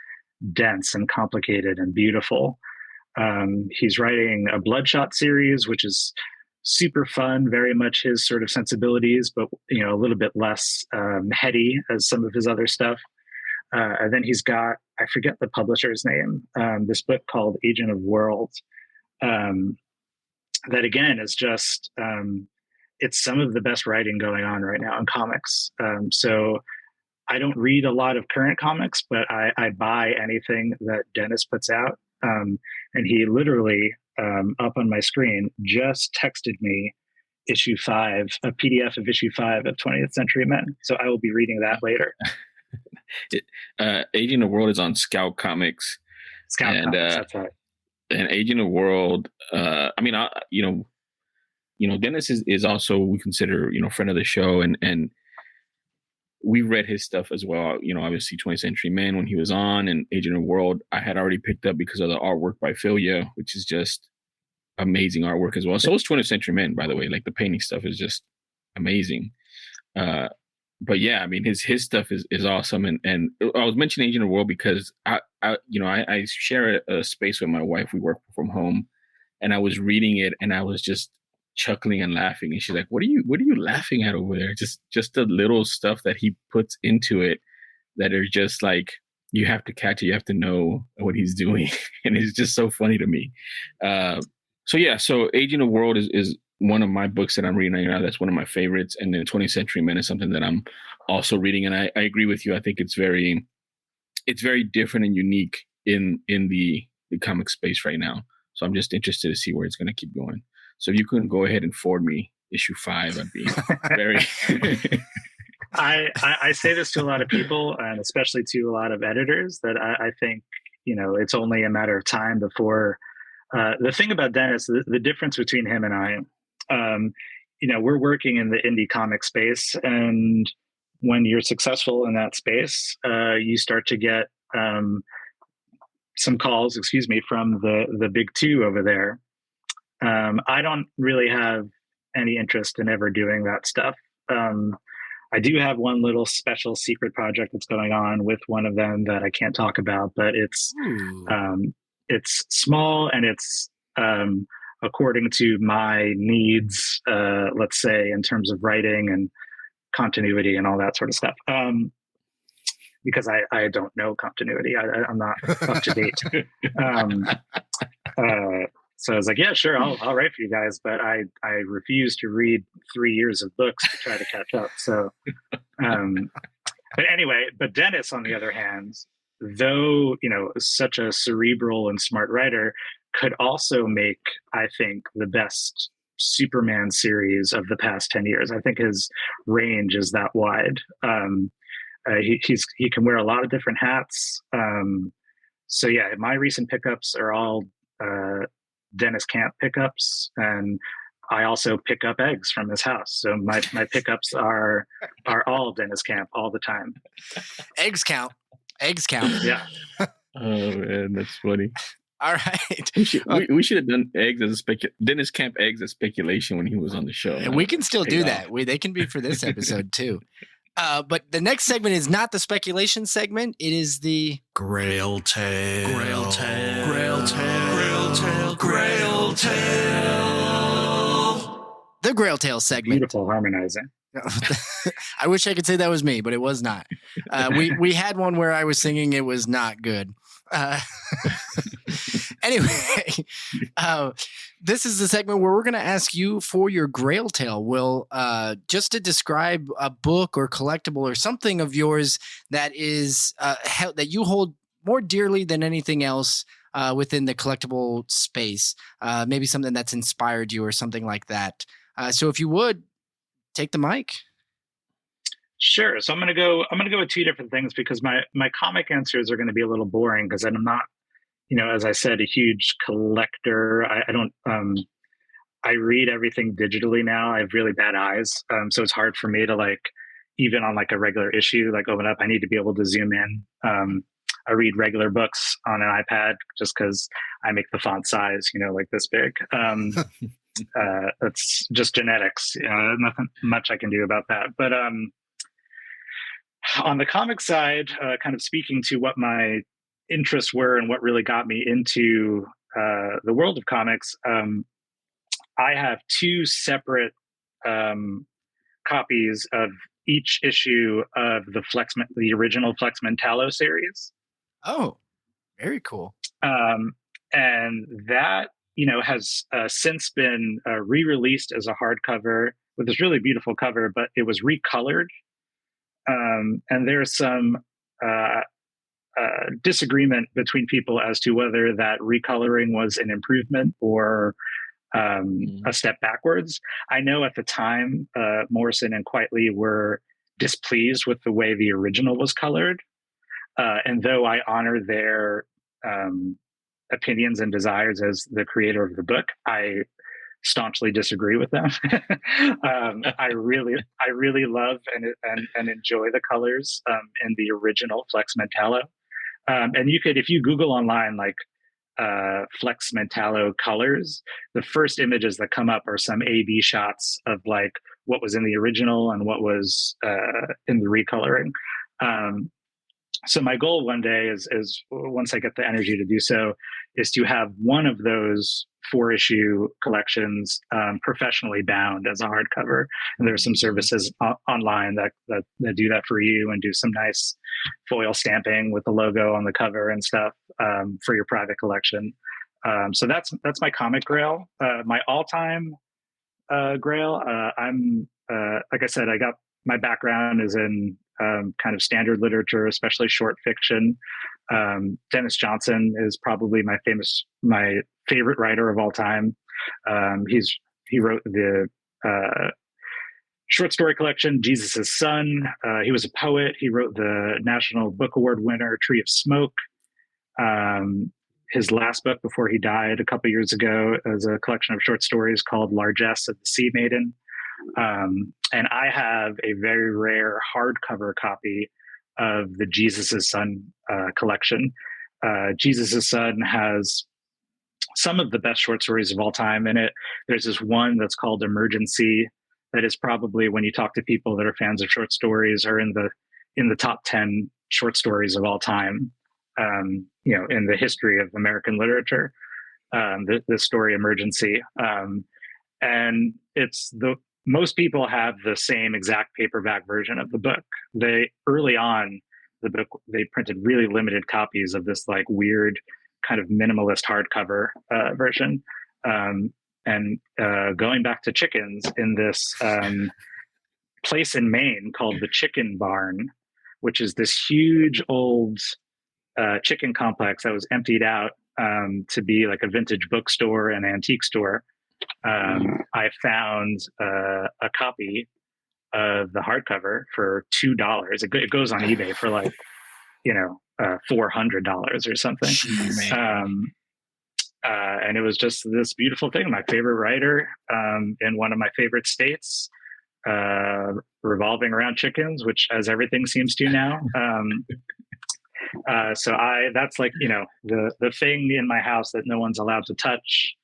dense and complicated and beautiful. He's writing a Bloodshot series, which is super fun, very much his sort of sensibilities, but a little bit less heady as some of his other stuff. And then he's got, I forget the publisher's name, this book called Agent of World, that again is just, it's some of the best writing going on right now in comics. So I don't read a lot of current comics, but I buy anything that Dennis puts out. And he literally, up on my screen, just texted me issue 5, a PDF of issue 5 of 20th Century Men. So I will be reading that later. Agent of World is on Scout Comics. Scout Comics, that's right. And Agent of World, Dennis is also, we consider, friend of the show, and we read his stuff as well. Obviously 20th Century Men when he was on, and Agent of the World I had already picked up because of the artwork by Filia, which is just amazing artwork as well. So is 20th Century Men, by the way. Like the painting stuff is just amazing. But yeah, I mean, his stuff is awesome. And I was mentioning Agent of the World because I share a space with my wife. We work from home, and I was reading it and I was just chuckling and laughing. And she's like, what are you laughing at over there? Just the little stuff that he puts into it that are just like, you have to catch it. You have to know what he's doing. And it's just so funny to me. So Agent of the World is one of my books that I'm reading right now. That's one of my favorites. And then 20th Century Men is something that I'm also reading. And I agree with you. I think it's very different and unique in the comic space right now. So I'm just interested to see where it's going to keep going. So if you couldn't go ahead and forward me issue 5, I'd be very... I say this to a lot of people, and especially to a lot of editors, that I think, it's only a matter of time before... the thing about Dennis, the difference between him and I, we're working in the indie comic space, and when you're successful in that space, you start to get some calls, from the big two over there. I don't really have any interest in ever doing that stuff. I do have one little special secret project that's going on with one of them that I can't talk about, but it's small, and it's according to my needs, let's say, in terms of writing and continuity and all that sort of stuff. Because I don't know continuity. I'm not up to date. So I was like, yeah, sure, I'll write for you guys, but I refuse to read 3 years of books to try to catch up. So, but anyway, Dennis, on the other hand, though, such a cerebral and smart writer, could also make, I think, the best Superman series of the past 10 years. I think his range is that wide. He can wear a lot of different hats. So yeah, my recent pickups are all Dennis Camp pickups, and I also pick up eggs from his house. So my pickups are all Dennis Camp all the time. Eggs count. Yeah. Oh man, that's funny. All right. We should have done eggs as Dennis Camp eggs as speculation when he was on the show. And we can still do that. They can be for this episode too. But the next segment is not the speculation segment. It is the Grail Tale. Grail Tale. Grail Tale. Grail Tale. Grail Tale. The Grail Tale segment. Beautiful harmonizing. I wish I could say that was me, but it was not. We had one where I was singing. It was not good. Anyway, this is the segment where we're going to ask you for your Grail Tale, Will, just to describe a book or collectible or something of yours that is that you hold more dearly than anything else within the collectible space. Maybe something that's inspired you or something like that. So if you would, take the mic. Sure. So I'm going to go with two different things, because my comic answers are going to be a little boring, because I'm not, as I said, a huge collector. I don't, I read everything digitally now. I have really bad eyes. So it's hard for me to, like, even on like a regular issue, like open up, I need to be able to zoom in. I read regular books on an iPad just because I make the font size, like this big. That's just genetics. Nothing much I can do about that. But, on the comic side, kind of speaking to what my interests were and what really got me into the world of comics, I have 2 separate copies of each issue of the original Flex Mentallo series. Oh, very cool. And that, has since been re-released as a hardcover with this really beautiful cover, but it was recolored. And there's some disagreement between people as to whether that recoloring was an improvement or a step backwards. I know at the time, Morrison and Quitely were displeased with the way the original was colored. And though I honor their opinions and desires as the creator of the book, I staunchly disagree with them. I really love and enjoy the colors in the original Flex Mentallo. And you could, if you Google online, like Flex Mentallo colors, the first images that come up are some A/B shots of like what was in the original and what was in the recoloring. So my goal one day is once I get the energy to do so, is to have one of those 4-issue collections professionally bound as a hardcover. And there are some services online that do that for you and do some nice foil stamping with the logo on the cover and stuff for your private collection. So that's my comic Grail. My all-time Grail. I'm like I said, I got my background is in kind of standard literature, especially short fiction. Dennis Johnson is probably my favorite writer of all time. He wrote the short story collection Jesus' Son. He was a poet. He wrote the National Book Award winner Tree of Smoke. His last book before he died a couple years ago is a collection of short stories called Largesse of the Sea Maiden. And I have a very rare hardcover copy of the Jesus' Son collection. Jesus' Son has some of the best short stories of all time in it. There's this one that's called Emergency that is probably, when you talk to people that are fans of short stories, are in the top 10 short stories of all time, in the history of American literature. The story Emergency. And it's most people have the same exact paperback version of the book. Early on the book, they printed really limited copies of this like weird kind of minimalist hardcover version. And going back to chickens in this place in Maine called the Chicken Barn, which is this huge old chicken complex that was emptied out to be like a vintage bookstore and antique store. I found a copy of the hardcover for $2. It goes on eBay for like, $400 or something. And it was just this beautiful thing. My favorite writer in one of my favorite states, revolving around chickens, which as everything seems to now. So that's like, the thing in my house that no one's allowed to touch.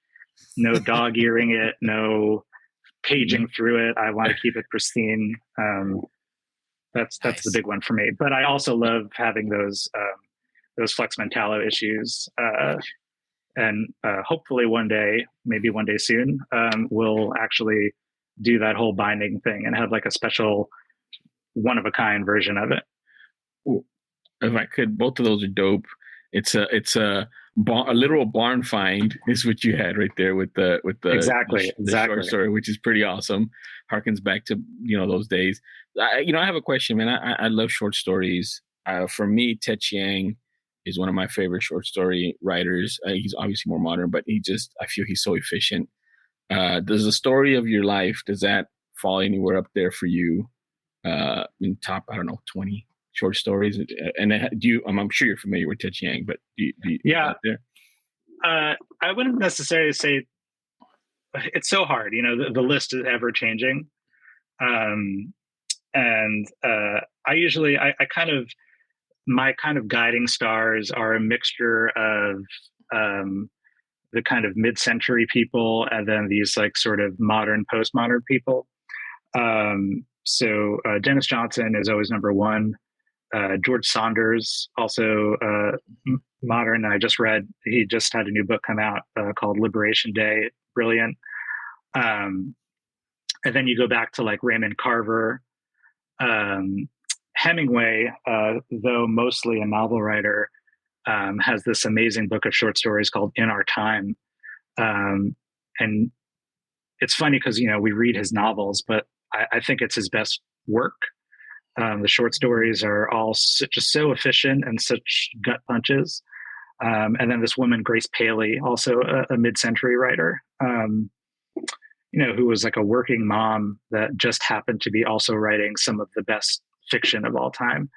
No dog earing it, no paging through it. I want to keep it pristine. That's nice. The big one for me. But I also love having those Flex Mentallo issues. And hopefully maybe one day soon, we'll actually do that whole binding thing and have like a special one-of-a-kind version of it. Ooh, if I could, both of those are dope. It's a literal barn find is what you had right there with the exactly short story, which is pretty awesome. Harkens back to those days. I have a question, man. I love short stories. For me, Ted Chiang is one of my favorite short story writers. He's obviously more modern, but I feel he's so efficient. Does the story of your life, does that fall anywhere up there for you? In top, 20 short stories? And I'm sure you're familiar with Ted Chiang, but do you yeah. There? I wouldn't necessarily say it's so hard. The list is ever changing. And my kind of guiding stars are a mixture of the kind of mid-century people and then these like sort of modern, postmodern people. So Dennis Johnson is always number one. George Saunders, also modern. I just read, he just had a new book come out called Liberation Day. Brilliant. And then you go back to like Raymond Carver. Hemingway, though mostly a novel writer, has this amazing book of short stories called In Our Time. And it's funny because, we read his novels, but I think it's his best work. The short stories are all just so efficient and such gut punches. And then this woman, Grace Paley, also a mid-century writer, who was like a working mom that just happened to be also writing some of the best fiction of all time.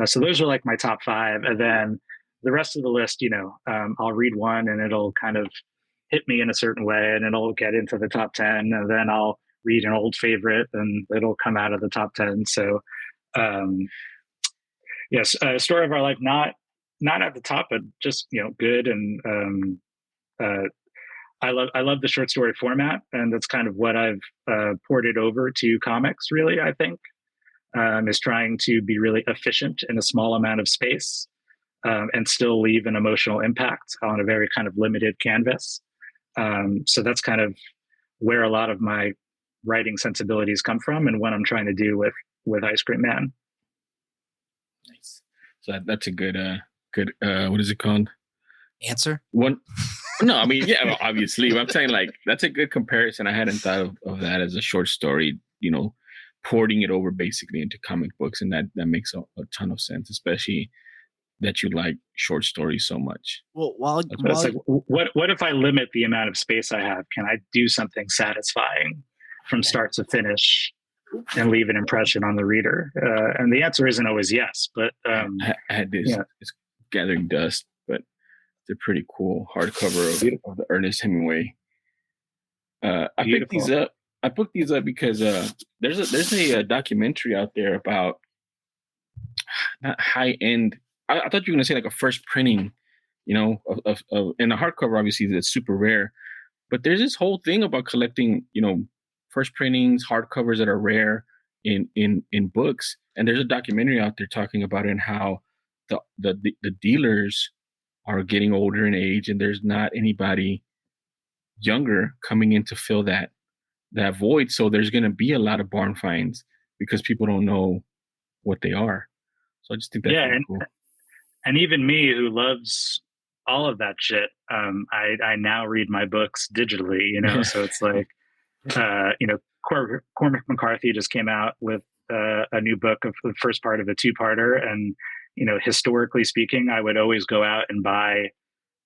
So those are like my top 5. And then the rest of the list, I'll read one and it'll kind of hit me in a certain way, and it'll get into the top 10, and then I'll read an old favorite and it'll come out of the top 10. So yes, Story of Our Life, not at the top, but just, good. And I love the short story format, and that's kind of what I've ported over to comics, really. I think is trying to be really efficient in a small amount of space, and still leave an emotional impact on a very kind of limited canvas. So that's kind of where a lot of my writing sensibilities come from, and what I'm trying to do with Ice Cream Man. Nice. So that's a good what is it called? Answer? One. No, I mean, yeah, obviously. But I'm saying, like, that's a good comparison. I hadn't thought of that as a short story, porting it over basically into comic books. And that makes a ton of sense, especially that you like short stories so much. Well, it's like, what if I limit the amount of space I have? Can I do something satisfying from start to finish and leave an impression on the reader? And the answer isn't always yes, but I had this. Yeah. It's Gathering Dust, but they're pretty cool hardcover of the Ernest Hemingway. I picked these up. I put these up because there's a documentary out there about not high end. I thought you were gonna say like a first printing, of and the hardcover obviously that's super rare, but there's this whole thing about collecting, first printings, hardcovers that are rare in books. And there's a documentary out there talking about it and how the dealers are getting older in age, and there's not anybody younger coming in to fill that void. So there's going to be a lot of barn finds because people don't know what they are. So I just think that's really cool. And even me, who loves all of that shit, I now read my books digitally, so it's like, Cormac McCarthy just came out with a new book of the first part of a two-parter. And, historically speaking, I would always go out and buy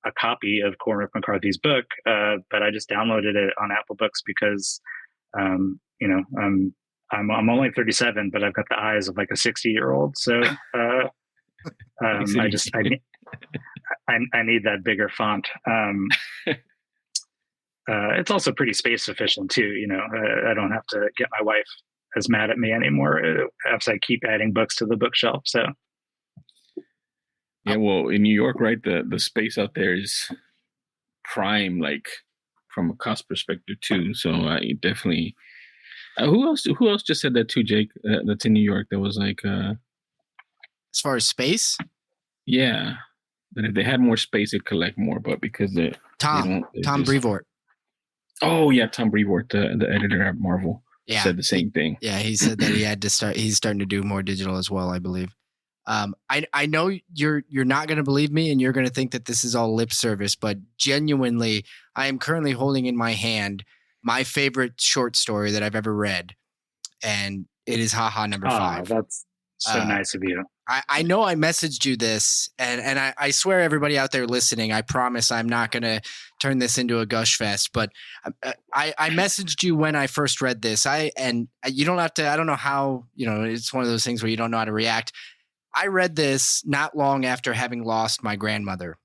a copy of Cormac McCarthy's book. But I just downloaded it on Apple Books because, I'm only 37, but I've got the eyes of like a 60-year-old. So I need that bigger font. It's also pretty space efficient too. I don't have to get my wife as mad at me anymore as I keep adding books to the bookshelf. So yeah, well, in New York, right, the space out there is prime, like from a cost perspective too. So I definitely. Who else just said that too, Jake? That's in New York. That was like as far as space. Yeah, that if they had more space, they'd collect more. But because Tom Brevoort. Oh yeah, Tom Brevoort, the editor at Marvel, said the same thing. Yeah, he said that he had to start. He's starting to do more digital as well, I believe. I know you're not going to believe me, and you're going to think that this is all lip service, but genuinely, I am currently holding in my hand my favorite short story that I've ever read, and it is Haha number 5. That's so nice of you. I know I messaged you this, and I swear everybody out there listening, I promise I'm not going to turn this into a gush fest, but I messaged you when I first read this. You don't have to, I don't know how, it's one of those things where you don't know how to react. I read this not long after having lost my grandmother,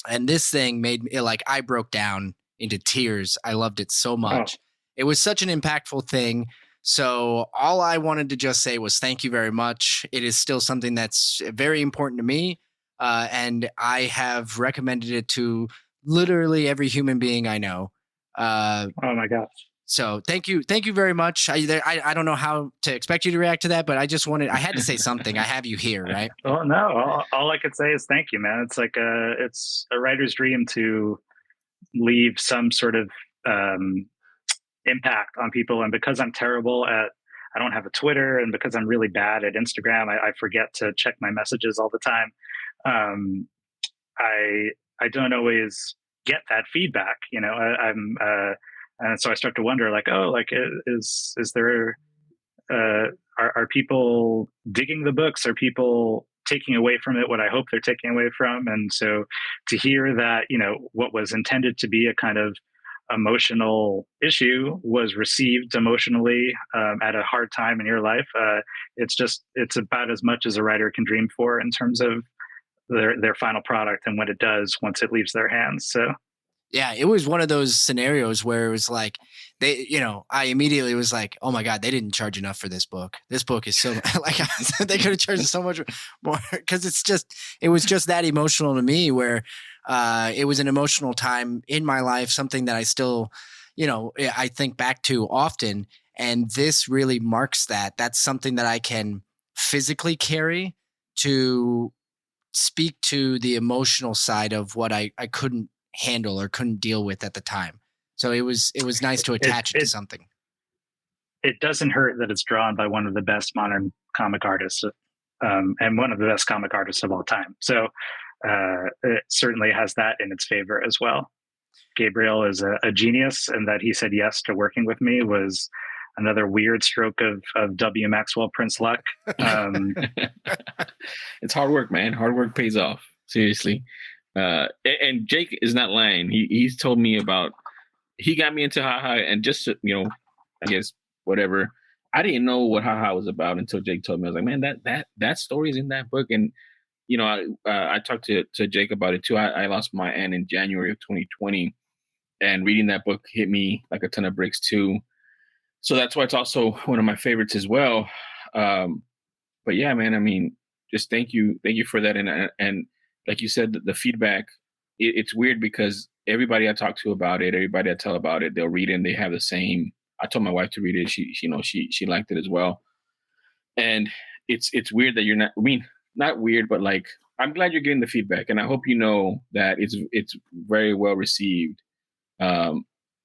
and this thing made me like, I broke down into tears. I loved it so much. It was such an impactful thing. So all I wanted to just say was thank you very much. It is still something that's very important to me. And I have recommended it to literally every human being I know. Oh my gosh. So thank you. Thank you very much. I don't know how to expect you to react to that, but I had to say something. I have you here, right? Oh no. All I could say is thank you, man. It's like it's a writer's dream to leave some sort of impact on people. And because I'm terrible I don't have a Twitter, and because I'm really bad at Instagram, I forget to check my messages all the time. I don't always get that feedback, and so I start to wonder, like, is there are people digging the books? Are people taking away from it what I hope they're taking away from? And so to hear that, what was intended to be a kind of emotional issue was received emotionally at a hard time in your life, it's about as much as a writer can dream for in terms of their final product and what it does once it leaves their hands. So Yeah, it was one of those scenarios where it was like I immediately was like, oh my God, they didn't charge enough for this book. This book is so like they could have charged so much more because it was just that emotional to me where it was an emotional time in my life, something that I still, I think back to often. And this really marks that. That's something that I can physically carry to speak to the emotional side of what I couldn't handle or couldn't deal with at the time. So it was nice to attach it to something. It doesn't hurt that it's drawn by one of the best modern comic artists and one of the best comic artists of all time. So it certainly has that in its favor as well. Gabriel is a genius, and that he said yes to working with me was another weird stroke of W. Maxwell Prince luck. It's hard work, man. Hard work pays off. Seriously. And Jake is not lying. He's told me about, he got me into haha, and just, I guess whatever. I didn't know what haha was about until Jake told me. I was like, man, that story is in that book. And, I talked to Jake about it too. I lost my aunt in January of 2020, and reading that book hit me like a ton of bricks too. So that's why it's also one of my favorites as well. But yeah, man, I mean, just thank you for that. And like you said, the feedback, it's weird because everybody I talk to about it, everybody I tell about it, they'll read it and they have the same. I told my wife to read it. She liked it as well. And it's weird that you're not, not weird, but like, I'm glad you're getting the feedback, and I hope that it's very well received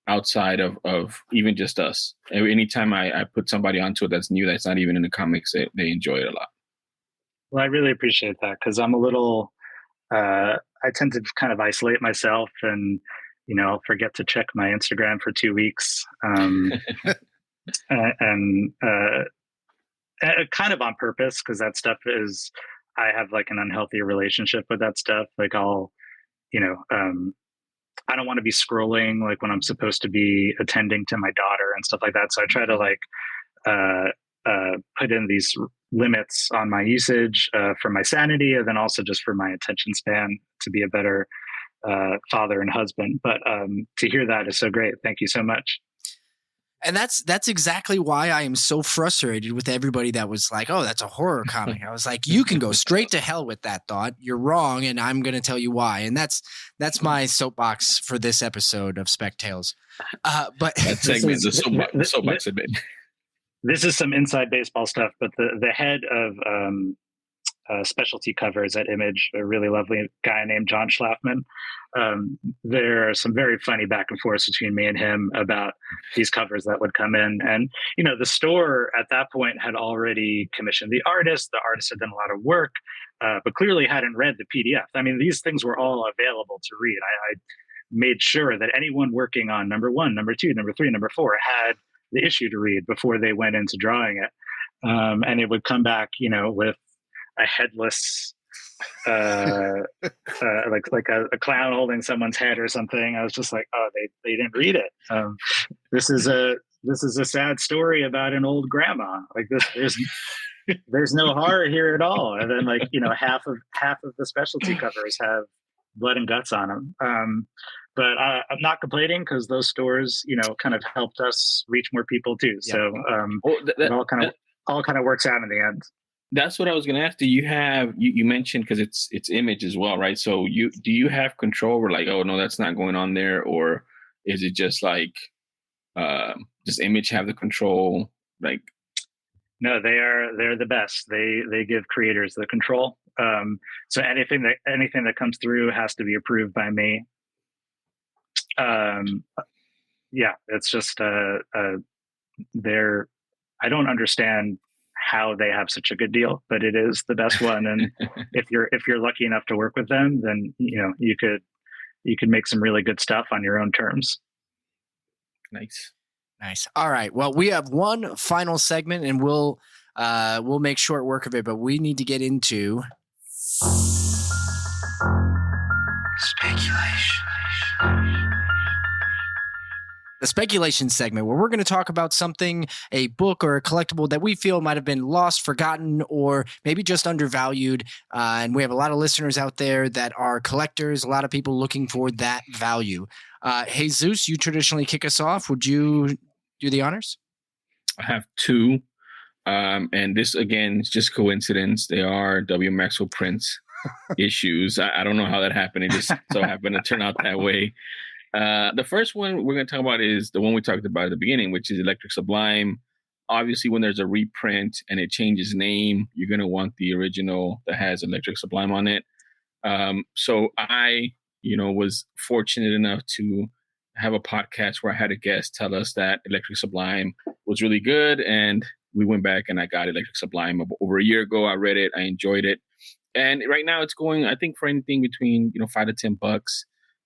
outside of even just us. Anytime I put somebody onto it that's new, that's not even in the comics, they enjoy it a lot. Well, I really appreciate that because I'm a little, I tend to kind of isolate myself and, forget to check my Instagram for 2 weeks. And kind of on purpose, because that stuff is, I have like an unhealthy relationship with that stuff. Like I'll, I don't want to be scrolling like when I'm supposed to be attending to my daughter and stuff like that. So I try to like put in these limits on my usage for my sanity, and then also just for my attention span to be a better father and husband. But to hear that is so great. Thank you so much. And that's exactly why I am so frustrated with everybody that was like, oh, that's a horror comic. I was like, you can go straight to hell with that thought. You're wrong, and I'm going to tell you why. And that's my soapbox for this episode of Spec Tales. But that segment, the soapbox a bit. This is some inside baseball stuff, but the head of specialty covers at Image, a really lovely guy named John Schlafman. There are some very funny back and forth between me and him about these covers that would come in. And, the store at that point had already commissioned the artist. The artist had done a lot of work, but clearly hadn't read the PDF. I mean, these things were all available to read. I made sure that anyone working on number 1, number 2, number 3, number 4 had the issue to read before they went into drawing it. And it would come back, with a headless, like a clown holding someone's head or something. I was just like, oh, they didn't read it. This is a sad story about an old grandma. Like this, there's no horror here at all. And then half of the specialty covers have blood and guts on them. But I'm not complaining because those stores, kind of helped us reach more people too. Yeah. So it all kind of works out in the end. That's what I was going to ask. Do you have, you mentioned, because it's Image as well, right? So do you have control over like, oh no, that's not going on there? Or is it just like, does Image have the control? Like, no, they're the best. They give creators the control. So anything that comes through has to be approved by me. Yeah, it's just, I don't understand how they have such a good deal, but it is the best one. And if you're lucky enough to work with them, then you could make some really good stuff on your own terms. Nice. All right. Well, we have one final segment, and we'll make short work of it, but we need to get into speculation. The a speculation segment where we're going to talk about something, a book or a collectible that we feel might have been lost, forgotten, or maybe just undervalued. And we have a lot of listeners out there that are collectors, a lot of people looking for that value. Jesus, you traditionally kick us off. Would you do the honors? I have two. And this, again, is just coincidence. They are W. Maxwell Prince issues. I don't know how that happened. It just so happened to turn out that way. The first one we're going to talk about is the one we talked about at the beginning, which is Electric Sublime. Obviously, when there's a reprint and it changes name, you're going to want the original that has Electric Sublime on it. So I, was fortunate enough to have a podcast where I had a guest tell us that Electric Sublime was really good. And we went back and I got Electric Sublime over a year ago. I read it. I enjoyed it. And right now it's going, I think, for anything between, $5 to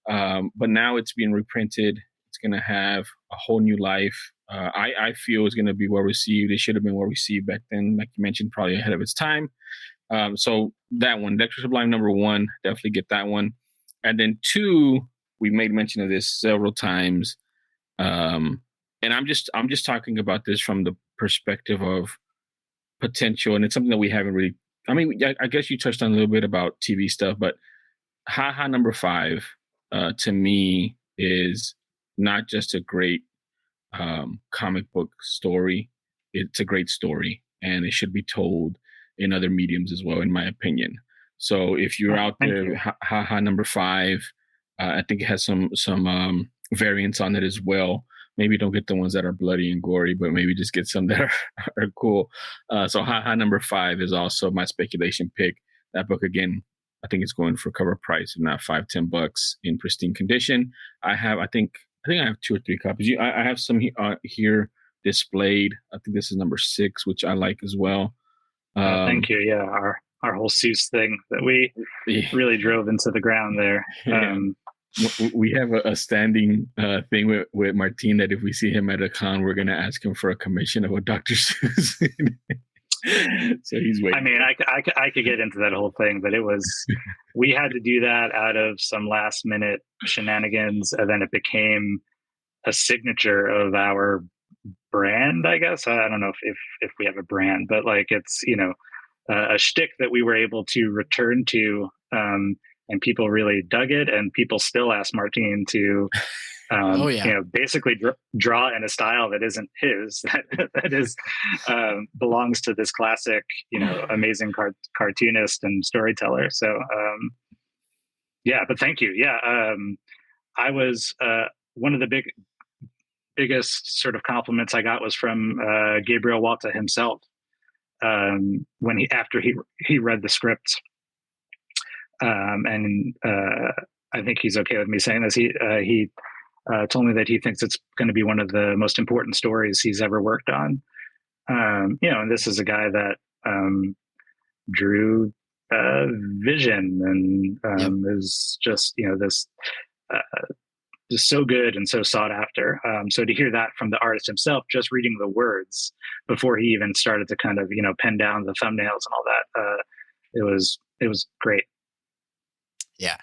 $10. But now it's being reprinted. It's going to have a whole new life. I feel it's going to be well received. It should have been well received back then. Like you mentioned, probably ahead of its time. So that one, Electric Sublime #1, definitely get that one. And then 2, we made mention of this several times. And I'm just talking about this from the perspective of potential. And it's something that we haven't really, I guess you touched on a little bit about TV stuff, but HaHa #5 to me is not just a great comic book story. It's a great story, and it should be told in other mediums as well, in my opinion. So if you're out there, HaHa #5, I think it has some variants on it as well. Maybe don't get the ones that are bloody and gory, but maybe just get some that are cool. So HaHa #5 is also my speculation pick. That book, again, I think it's going for cover price, if not $5-10 in pristine condition. I think I have 2 or 3 copies. I have some here displayed. I think this is #6, which I like as well. Thank you. Yeah, our whole Seuss thing that we really drove into the ground there. We have a standing thing with Martin that if we see him at a con, we're going to ask him for a commission of a Dr. Seuss. So he's waiting. I could get into that whole thing, but we had to do that out of some last minute shenanigans, and then it became a signature of our brand, I guess. I don't know if we have a brand, but it's a shtick that we were able to return to, and people really dug it, and people still ask Martin to basically draw in a style that isn't his, that is belongs to this classic amazing cartoonist and storyteller. So but thank you. I was one of the biggest sort of compliments I got was from Gabriel Walta himself, when after he read the script, and I think he's okay with me saying this. He told me that he thinks it's going to be one of the most important stories he's ever worked on. And this is a guy that drew Vision and is just this. Just so good and so sought after. So to hear that from the artist himself, just reading the words before he even started to kind of, pen down the thumbnails and all that, it was great. Yeah.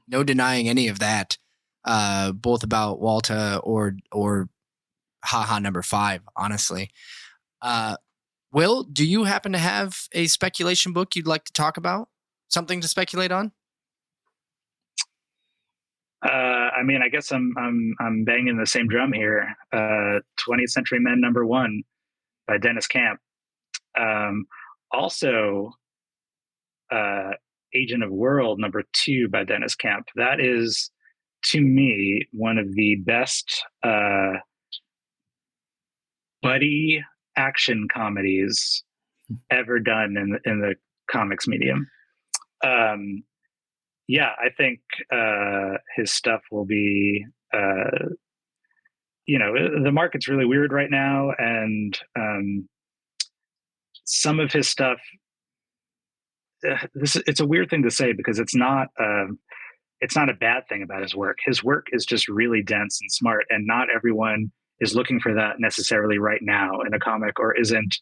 No denying any of that, both about Walta or HaHa #5, honestly. Will, do you happen to have a speculation book you'd like to talk about? Something to speculate on? I guess I'm banging the same drum here. 20th Century Men #1 by Dennis Camp. Also, Agent of World #2 by Dennis Camp. That is, to me, one of the best buddy action comedies ever done in the comics medium. I think his stuff will be, the market's really weird right now. And some of his stuff, it's a weird thing to say because it's not a bad thing about his work. His work is just really dense and smart, and not everyone is looking for that necessarily right now in a comic, or isn't,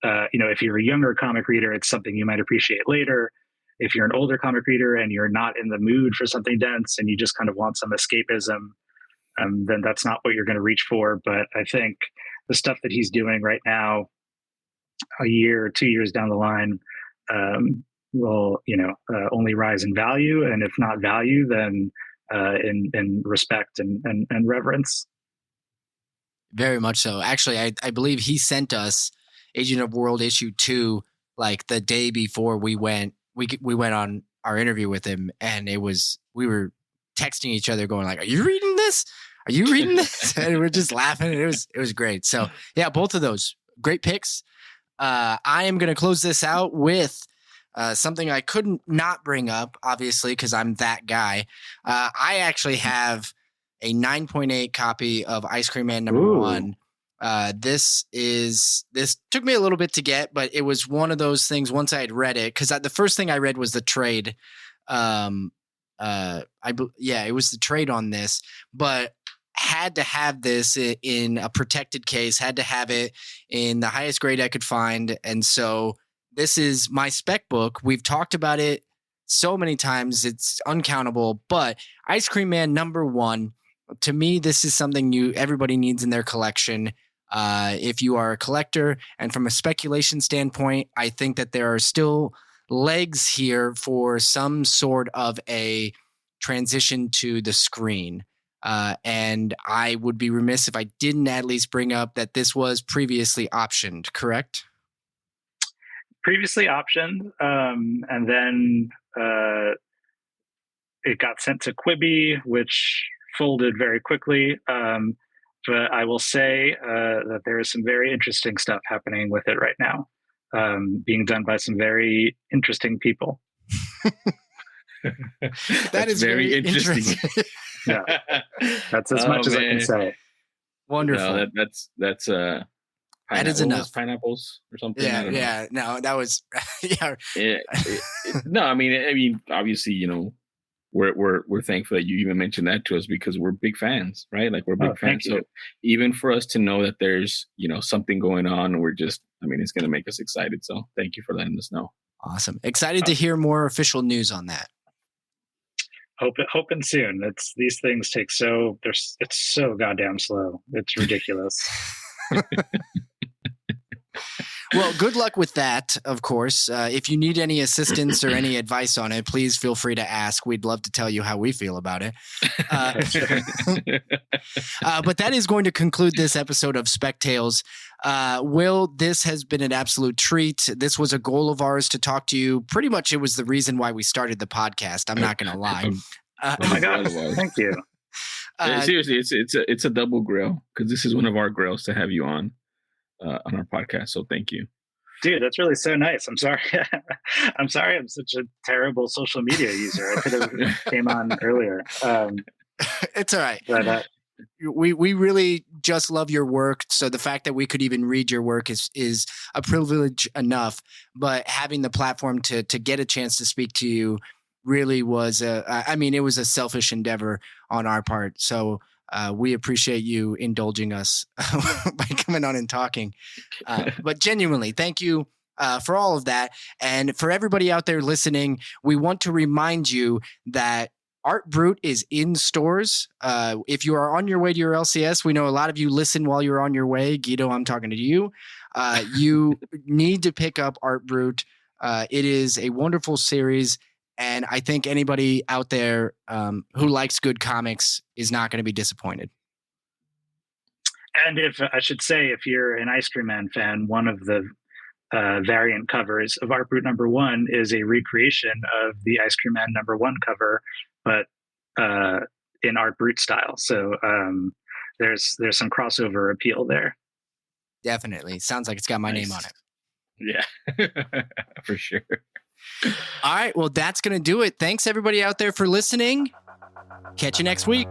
if you're a younger comic reader, it's something you might appreciate later. If you're an older comic reader and you're not in the mood for something dense and you just kind of want some escapism, then that's not what you're going to reach for. But I think the stuff that he's doing right now, a year or 2 years down the line, will only rise in value, and if not value, then in respect and reverence. Very much so. Actually, I believe he sent us Agent of World issue 2 like the day before we went on our interview with him, and we were texting each other going like, "Are you reading this? Are you reading this?" And we're just laughing. It was great. So yeah, both of those great picks. I am going to close this out with something I couldn't not bring up, obviously, because I'm that guy. I actually have a 9.8 copy of Ice Cream Man #1. This took me a little bit to get, but it was one of those things once I had read it, because the first thing I read was the trade. It was the trade on this, but had to have this in a protected case, had to have it in the highest grade I could find. And so this is my spec book. We've talked about it so many times, it's uncountable, but Ice Cream Man #1, to me, this is something everybody needs in their collection. If you are a collector, and from a speculation standpoint, I think that there are still legs here for some sort of a transition to the screen. And I would be remiss if I didn't at least bring up that this was previously optioned, correct? Previously optioned, and then it got sent to Quibi, which folded very quickly. But I will say that there is some very interesting stuff happening with it right now, being done by some very interesting people. That is very interesting. Yeah, that's as much as I can say. Wonderful. No, that's that is enough. Pineapples or something. Yeah. No, that was No, I mean, obviously, we're thankful that you even mentioned that to us, because we're big fans, right? Like, we're big fans. So even for us to know that there's something going on, it's going to make us excited. So thank you for letting us know. Awesome. Excited to hear more official news on that. Hoping soon. These things take it's so goddamn slow. It's ridiculous. Well, good luck with that, of course. If you need any assistance or any advice on it, please feel free to ask. We'd love to tell you how we feel about it. But that is going to conclude this episode of Spec Tales. Will, this has been an absolute treat. This was a goal of ours to talk to you. Pretty much it was the reason why we started the podcast. I'm not going to lie. Oh my God. Thank you. Seriously, it's a double Grail, because this is one of our Grails to have you on our podcast. So thank you, dude. That's really so nice. I'm sorry. I'm sorry. I'm such a terrible social media user. I could have came on earlier. It's all right. But, we really just love your work. So the fact that we could even read your work is a privilege enough. But having the platform to get a chance to speak to you really was it was a selfish endeavor on our part. So we appreciate you indulging us by coming on and talking. But genuinely, thank you for all of that. And for everybody out there listening, we want to remind you that Art Brut is in stores. If you are on your way to your LCS, we know a lot of you listen while you're on your way. Guido, I'm talking to you. You need to pick up Art Brut. It is a wonderful series. And I think anybody out there who likes good comics is not going to be disappointed. And if you're an Ice Cream Man fan, one of the variant covers of Art Brut #1 is a recreation of the Ice Cream Man #1 cover, but in Art Brut style. So there's some crossover appeal there. Definitely. Sounds like it's got my name on it. Yeah, for sure. All right. Well, that's going to do it. Thanks, everybody out there, for listening. Catch you next week.